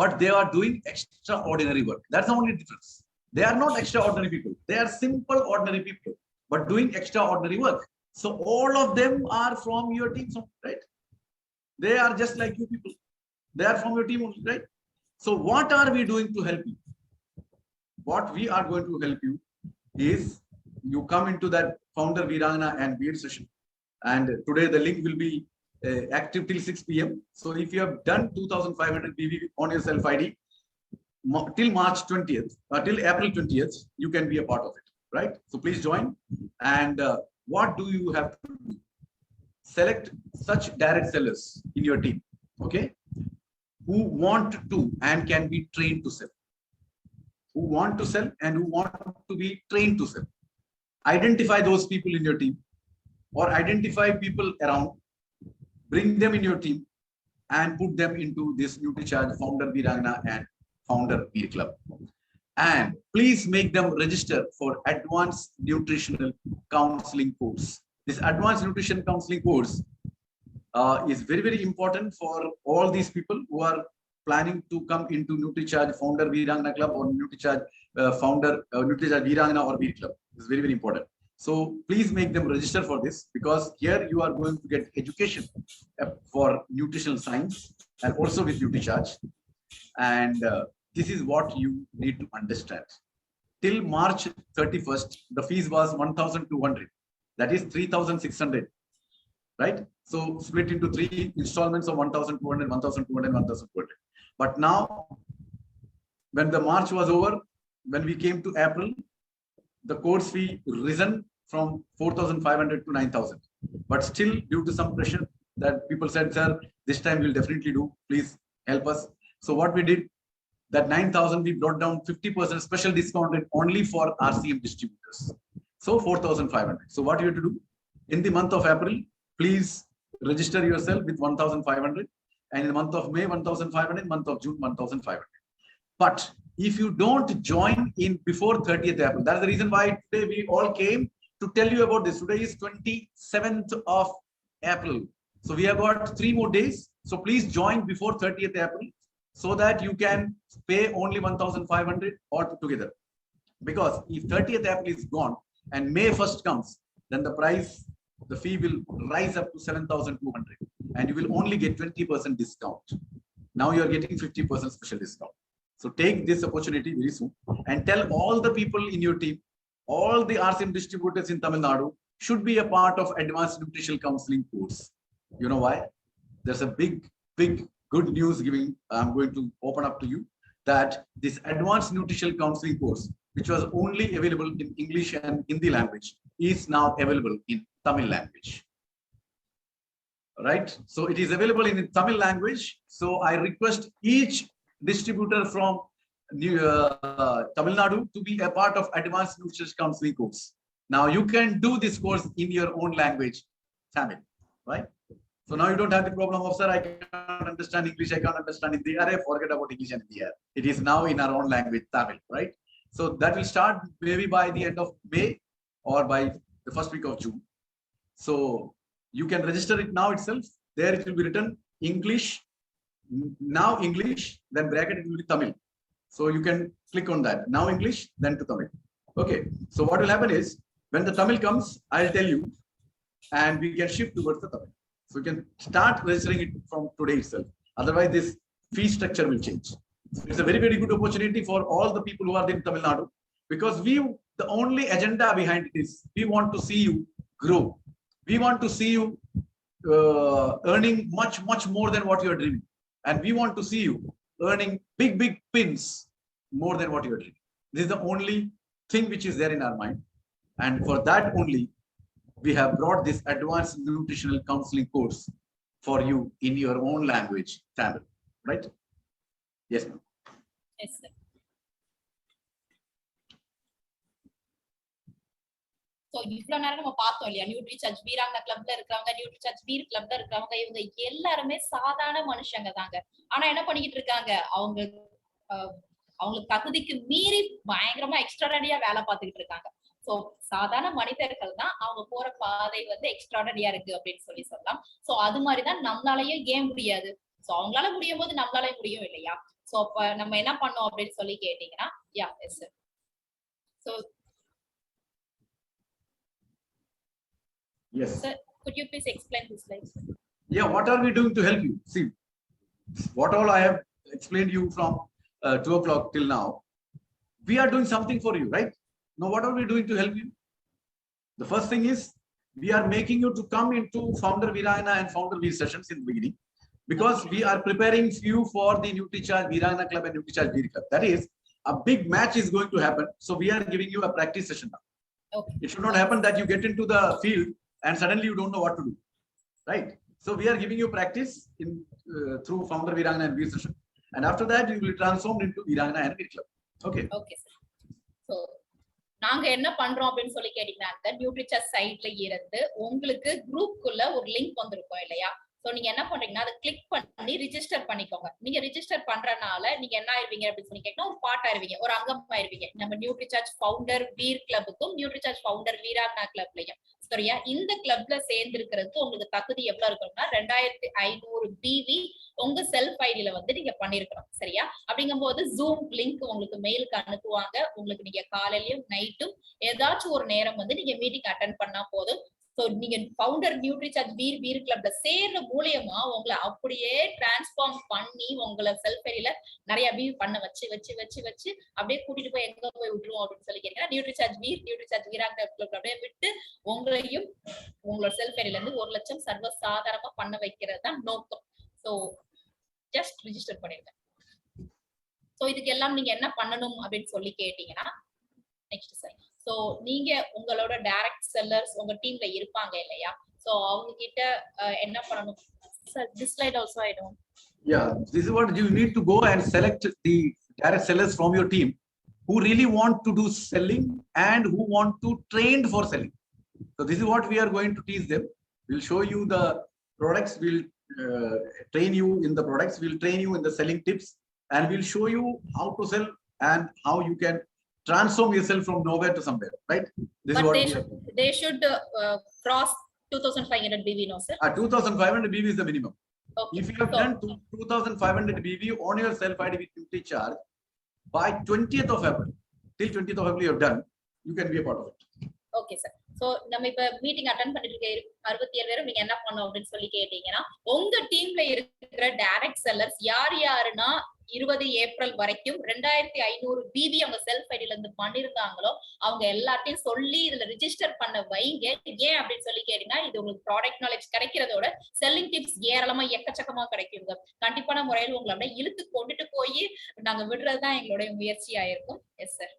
but they are doing extraordinary work. That's the only difference. They are not extraordinary people. They are simple, ordinary people, but doing extraordinary work. So all of them are from your team, right? They are just like you people. They are from your team only, right? So what are we doing to help you? What we are going to help you is, you come into that founder Virangana and Veer session. And today the link will be active till 6 p.m. So if you have done 2,500 BV on your self ID till March 20th, till April 20th, you can be a part of it, right? So please join. And what do you have to do? Select such direct sellers in your team, okay? Who want to and can be trained to sell. Who want to sell and who want to be trained to sell. Identify those people in your team, or identify people around, bring them in your team and put them into this Nutricharge Founder Virangana and Founder Veer Club. And please make them register for Advanced Nutritional Counseling course. This Advanced Nutrition Counseling course is very, very important for all these people who are planning to come into Nutricharge Founder Virangana Club or Nutricharge Founder Nutricharge Virangana or Veer Club. It's very, very important. So please make them register for this, because here you are going to get education for nutritional science and also with Nutricharge. And this is what you need to understand. Till March 31st, the fees was 1,200. That is 3,600, right? So split into 3 installments of 1,200, 1,200, 1,200. But now, when the March was over, when we came to April, the course fee risen from 4,500 to 9,000. But still, due to some pressure that people said, sir, this time we'll definitely do, please help us. So what we did, that 9,000 we brought down 50% special discounted only for RCM distributors. So 4,500. So what you have to do in the month of April, please register yourself with 1,500, and in the month of May 1,500, month of June 1,500. But if you don't join in before 30th April, that's the reason why today we all came to tell you about this. Today is 27th of April. So we have got 3 more days. So please join before 30th April so that you can pay only 1,500 altogether. Because if 30th April is gone and May 1st comes, then the price, the fee will rise up to 7,200 and you will only get 20% discount. Now you are getting 50% special discount. So take this opportunity very soon and tell all the people in your team, all the RCM distributors in Tamil Nadu should be a part of Advanced Nutritional Counseling course. You know why? There's a big good news giving. I'm going to open up to you that this Advanced Nutritional Counseling course, which was only available in English and Hindi language, is now available in Tamil language. Right? So it is available in Tamil language. So I request each distributor from Tamil Nadu to be a part of Advanced Nutrition Counseling course. Now you can do this course in your own language, Tamil, right? So now you don't have the problem of, sir, I can't understand English, I can't understand Hindi. Forget about English and Hindi. It is now in our own language, Tamil, right? So that will start maybe by the end of May or by the first week of June. So you can register it now itself. There it will be written English, now English, then bracket it will be Tamil. So you can click on that. Now English, then to Tamil. Okay. So what will happen is when the Tamil comes, I'll tell you, and we can shift towards the Tamil. So you can start registering it from today itself. Otherwise, this fee structure will change. So it's a very good opportunity for all the people who are in Tamil Nadu, because the only agenda behind it is we want to see you grow. We want to see you earning much more than what you are dreaming. And we want to see you earning big pins more than what you are dreaming. This is the only thing which is there in our mind. And for that only, we have brought this Advanced Nutritional Counseling course for you in your own language, Tamil, right? Yes, ma'am. Yes, sir. So இவ்வளவு நேரம் நம்ம பார்த்தோம் இல்லையா, நியூட்ரிசார்ஜ் வீராங்கனா கிளப்ல இருக்கிறவங்க, நியூட்ரிசார்ஜ் வீர் கிளப்ல இருக்கிறவங்க, இவங்க எல்லாருமே சாதாரண மனுஷங்க தாங்க. ஆனா என்ன பண்ணிக்கிட்டு இருக்காங்க, அவங்களுக்கு தகுதிக்கு மீறி பயங்கரமா எக்ஸ்ட்ராடனரியா வேலை பார்த்துக்கிட்டு இருக்காங்க. சோ சாதாரண மனிதர்கள் தான், அவங்க போற பாதை வந்து எக்ஸ்ட்ராடனரியா இருக்கு அப்படின்னு சொல்லலாம். சோ அது மாதிரிதான் நம்மளாலயும் ஏன் முடியாது, சோ அவங்களால முடியும் போது நம்மளால முடியும் இல்லையா? சோ அப்ப நம்ம என்ன பண்ணோம் அப்படின்னு சொல்லி கேட்டீங்கன்னா, யா S sir. So yes, sir, could you please explain this slide? Yeah, what are we doing to help you? See, what all I have explained you from 2 o'clock till now, we are doing something for you, right? Now, what are we doing to help you? The first thing is we are making you to come into Founder Viragana and Founder Veer sessions in the beginning, because we are preparing you for the Nutricharge Viragana Club and Nutricharge Veer Club. That is, a big match is going to happen. So we are giving you a practice session now. Okay. It should not happen that you get into the field and suddenly you don't know what to do, right? So we are giving you practice in through Founder Viragana and Veer session, and after that you will be transformed into Viragana and Veer Club. Okay. Okay, sir. So நாங்க என்ன பண்றோம் அப்படின்னு சொல்லி கேட்டீங்கன்னா, நியூட்ரிசார்ஜ் சைட்ல இருந்து உங்களுக்கு குரூப்புக்குள்ள ஒரு லிங்க் வந்திருக்கும் இல்லையா? சோ நீங்க என்ன பண்றீங்கன்னா அதை கிளிக் பண்ணி ரிஜிஸ்டர் பண்ணிக்கோங்க. நீங்க ரிஜிஸ்டர் பண்றனால நீங்க என்ன ஆயிருவீங்க அப்படின்னு சொல்லி கேட்டா ஒரு பார்ட் ஆயிருவீங்க, ஒரு அங்கம் ஆயிருவீங்க நம்ம நியூட்ரிசார்ஜ் ஃபவுண்டர் வீர் கிளப்புக்கும் நியூட்ரிசார்ஜ் ஃபவுண்டர் வீராங்கனா கிளப்லயும். சரியா? இந்த கிளப்ல சேர்ந்திருக்கிறதுக்கு உங்களுக்கு தகுதி எவ்வளவு இருக்கணும்னா 2500 பிவி உங்க செல்ஃப் ஐடியில வந்து நீங்க பண்ணிருக்கணும். சரியா? அப்படிங்கும்போது ஜூம் லிங்க் உங்களுக்கு மெயிலுக்கு அனுப்புவாங்க. உங்களுக்கு நீங்க காலையிலயும் நைட்டும் ஏதாச்சும் ஒரு நேரம் வந்து நீங்க மீட்டிங் அட்டென்ட் பண்ணா போதும். சோ நீங்க ஃபவுண்டர் நியூட்ரிசார்ஜ் வீர் கிளப்ல சேர்ற மூலியமா உங்களை அப்படியே டிரான்ஸ்ஃபார்ம் பண்ணி உங்களை செல்ஃப் ஐடியில நிறைய வியூ பண்ண வச்சு அப்படியே கூட்டிட்டு போய் எங்க போய் விட்டுருவோம் அப்படின்னு சொல்லி கேட்டீங்கன்னா நியூட்ரிசார்ஜ் வீராங்க கிளப்ல அப்படியே விட்டு உங்களையும் உங்களோட செல்ஃப் ஐடியில இருந்து 1 லட்சம் சர்வ சாதாரணமா பண்ண வைக்கிறது தான் நோக்கம். சோ ஜஸ்ட் ரிஜிஸ்டர் பண்ணிருங்க. சோ இதுக்கு எல்லாம் நீங்க என்ன பண்ணணும் அப்படின்னு சொல்லி கேட்டீங்கன்னா நெக்ஸ்ட் சரி. சோ நீங்க உங்களோட டைரக்ட் செல்லர்ஸ் உங்க டீம்ல இருப்பாங்க இல்லையா? சோ அவங்க கிட்ட என்ன பண்ணணும் sir? This slide also I don't. Yeah, this is what you need to go and select the direct sellers from your team who really want to do selling and who want to train for selling. So this is what we are going to teach them. We'll show you the products, we'll train you in the products, we'll train you in the selling tips, and we'll show you how to sell and how you can transform yourself from nowhere to somewhere, right? This But is what they should cross 2500 BV, no sir? 2500 BV is the minimum. Okay. If you have done 2500 BV on your self ID with Nutricharge by 20th of April, till 20th of April you have done, you can be a part of it. Okay sir. So நம்ம இப்ப meeting attend பண்ணிட்டு இருக்க 67 பேரும் நீங்க என்ன பண்ணணும் அப்படின்னு சொல்லி கேட்டீங்கன்னா உங்க டீம்ல இருக்கிற டைரக்ட் செல்லர்ஸ் யார் யாருன்னா 20 ஏப்ரல் வரைக்கும் 2500 பிவி அவங்க செல்ஃப் ஐடியில இருந்து பண்ணிருந்தாங்களோ அவங்க எல்லாத்தையும் சொல்லி இதுல ரிஜிஸ்டர் பண்ண வைங்க. ஏன் அப்படின்னு சொல்லி கேட்டீங்கன்னா இது உங்களுக்கு ப்ராடக்ட் நாலேஜ் கிடைக்கிறதோட செல்லிங் டிப்ஸ் ஏராளமா எக்கச்சக்கமா கிடைக்குங்க. கண்டிப்பான முறையில் உங்களை அப்படியே இழுத்து கொண்டுட்டு போய் நாங்க விடுறதுதான் எங்களுடைய முயற்சியா இருக்கும். Yes sir.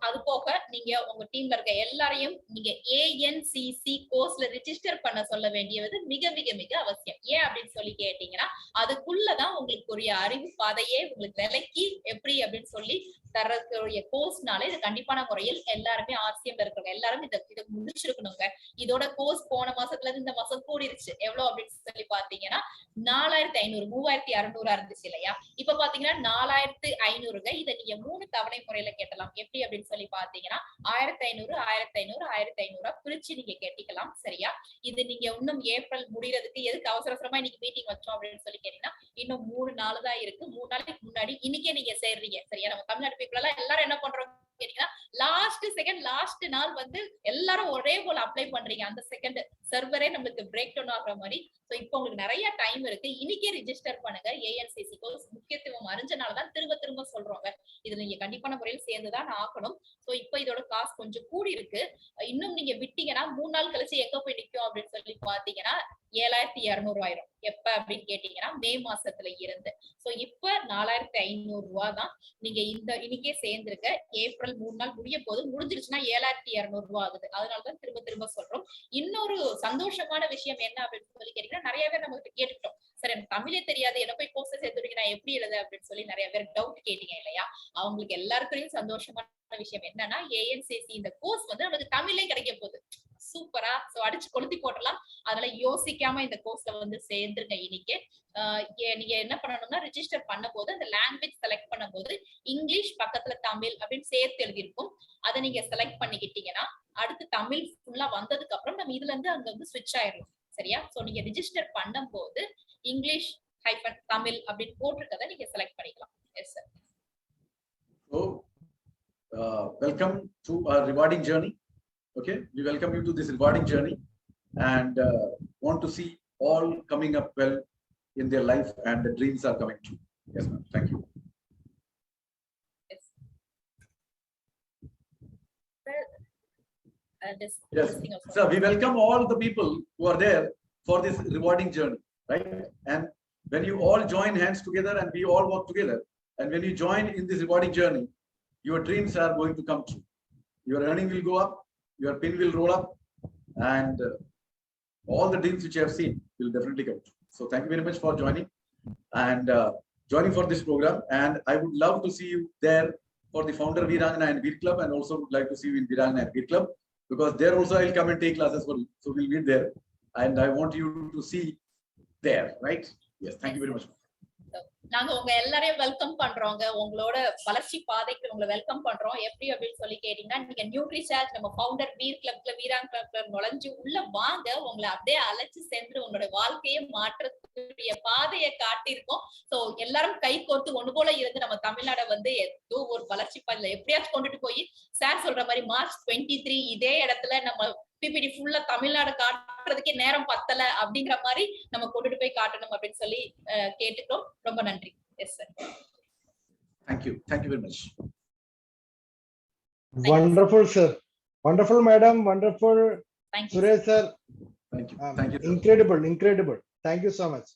அது போக நீங்க உங்க டீம்ல இருக்க எல்லாரையும் நீங்க ஏஎன்சிசி கோர்ஸ்ல ரிஜிஸ்டர் பண்ண சொல்ல வேண்டியது மிக மிக மிக அவசியம். ஏன் அப்படின்னு சொல்லி கேட்டீங்கன்னா அதுக்குள்ளதான் உங்களுக்கு ஒரு அறிவு பாதையே உங்களுக்கு விலைக்கு எப்படி அப்படின்னு சொல்லி தரக்கூடிய கோர்ஸ்னால இது கண்டிப்பான முறையில் எல்லாருமே ஆர்சிஎம்ல இருக்கிறவங்க எல்லாரும் இதை முடிச்சிருக்கணுங்க. இதோட கோர்ஸ் போன மாசத்துல இருந்து இந்த மாசம் கூடிருச்சு. எவ்வளவு அப்படின்னு சொல்லி பாத்தீங்கன்னா 4500 3600 இருந்துச்சு இல்லையா? இப்ப பாத்தீங்கன்னா 4500ங்க. இதை நீங்க 3 தவணை முறையில கேட்டலாம். எப்படி அப்படின்னு சொல்லி பாத்தீங்கன்னா 1500 பிரிச்சு நீங்க கேட்டிக்கலாம். சரியா? இது நீங்க இன்னும் ஏப்ரல் முடியறதுக்கு எதுக்கு அவசரமா இன்னைக்கு மீட்டிங் வச்சோம் அப்படின்னு சொல்லி கேட்டீங்கன்னா இன்னும் 3 நாள் தான் இருக்கு. 3 நாளைக்கு முன்னாடி இன்னைக்கே நீங்க சேர்றீங்க. சரியா? நம்ம தமிழ்நாடு பீப்புள் எல்லாம் எல்லாரும் என்ன பண்றோம் கேட்டீங்கன்னா லாஸ்ட் நாள் வந்து எல்லாரும் ஒரே போல அப்ளை பண்றீங்க. அந்த செகண்ட் சர்வரே நம்மளுக்கு பிரேக் டவுன் ஆகுற மாதிரி. சோ இப்போ உங்களுக்கு நிறைய டைம் இருக்கு. இன்னைக்கே ரிஜிஸ்டர் பண்ணுங்க. ஏஎன்சிசி கோர்ஸ் முக்கியத்துவம் அறிஞ்சனாலதான் திரும்ப சொல்றோங்க. இதுல நீங்க கண்டிப்பான முறையில் சேர்ந்துதான் ஆகணும். சோ இப்போ இதோட காசு கொஞ்சம் கூடி இருக்கு. இன்னும் நீங்க விட்டீங்கன்னா 3 நாள் கழிச்சு எங்க போய் நிக்கும் அப்படின்னு சொல்லி பாத்தீங்கன்னா 7200 ஆயிரும். எப்ப அப்படின்னு கேட்டீங்கன்னா மே மாசத்துல இருந்து. சோ இப்ப 4500 ரூபாய் தான் நீங்க இன்னைக்கே சேர்ந்திருக்க. ஏப்ரல் 3 நாள் முடிய போது முடிஞ்சிருச்சுன்னா 7200 ரூபாய் ஆகுது. அதனாலதான் திரும்ப சொல்றோம். இன்னொரு சந்தோஷமான விஷயம் என்ன அப்படின்னு சொல்லி கேட்டீங்கன்னா நிறைய பேர் நம்ம கேட்டுட்டோம். சரி எனக்கு தமிழே தெரியாது, என்ன போய் கோர்ஸ் சேர்த்துட்டு நான் எப்படி எழுத அப்படின்னு சொல்லி நிறைய பேர் டவுட் கேட்டீங்க இல்லையா? அவங்களுக்கு எல்லாருக்கும் சந்தோஷமான விஷயம் என்னன்னா ஏஎன்சிசி இந்த கோர்ஸ் வந்து நமக்கு தமிழே கிடைக்க போகுது. சூப்பரா. சோ அடிச்சு கொளுத்தி போட்டலாம். அதனால யோசிக்காம இந்த கோர்ஸ்ல வந்து சேர்ந்துருங்க. இன்னைக்கு நீங்க என்ன பண்ணணும்னா ரிஜிஸ்டர் பண்ண போது அந்த லாங்குவேஜ் செலக்ட் பண்ணும் போது இங்கிலீஷ் பக்கத்துல தமிழ் அப்படின்னு சேர்த்து எழுதியிருக்கும். அதை நீங்க செலக்ட் பண்ணிக்கிட்டீங்கன்னா அடுத்து தமிழ் ஃபுல்லா வந்ததுக்கு அப்புறம் நம்ம இதுல இருந்து அங்க வந்து ஸ்விட்ச் ஆயிடும். சரியா? சோ நீங்க ரிஜிஸ்டர் பண்ணும் போது இங்கிலீஷ் ஹைபன் தமிழ் அப்படின்னு போட்டிருக்கதை நீங்க செலக்ட் பண்ணிக்கலாம். Yes sir. So welcome to our rewarding journey. Okay, we welcome you to this rewarding journey and want to see all coming up well in their life and the dreams are coming true. Yes ma'am. Thank you. Yes. So we welcome all the people who are there for this rewarding journey, right? And when you all join hands together and we all work together, and when you join in this rewarding journey, your dreams are going to come true. Your earning will go up, your pin will roll up, and all the dreams which you have seen will definitely come true. So thank you very much for joining and joining for this program. And I would love to see you there for the founder Veerangana and Veer Club, and also would like to see you in Veerangana and Veer Club, because there also I'll come and take classes for you. So we'll meet there, and I want you to see there, right? Yes, thank you very much. நாங்க உங்க எல்லாரையும் welcome பண்றோங்க. உங்களோட வளர்ச்சி பாதைக்கு உங்களை welcome பண்றோம். எப்படி அப்படின்னு சொல்லி கேட்டீங்கன்னா, நீங்க நியூட்ரிசார்ஜ் நம்ம ஃபவுண்டர் வீர் கிளப்ல வீராங் கிளப்ல நுழைஞ்சு உள்ள வாங்க. உங்களை அப்படியே அழைச்சு சென்று உங்களோட வாழ்க்கையை மாற்றக்கூடிய பாதையை காட்டியிருக்கோம். சோ எல்லாரும் கை கோர்த்து ஒண்ணு போல இருந்து நம்ம தமிழ்நாடை வந்து ஏதோ ஒரு வளர்ச்சி பாதையில எப்படியாச்சும் கொண்டுட்டு போய் சார் சொல்ற மாதிரி மார்ச் 23 இதே இடத்துல நம்ம பிபிடி ஃபுல்லா தமிழ்நாடு காட்டுறதுக்கே நேரம் பத்தல அப்படிங்கிற மாதிரி நம்ம கொண்டுட்டு போய் காட்டணும் அப்படின்னு சொல்லி கேட்டுக்கிறோம். ரொம்ப நன்றி. Yes sir. Thank you very much. Wonderful sir, wonderful madam, wonderful. Thank you Suresh sir. Thank you. Incredible. Thank you so much.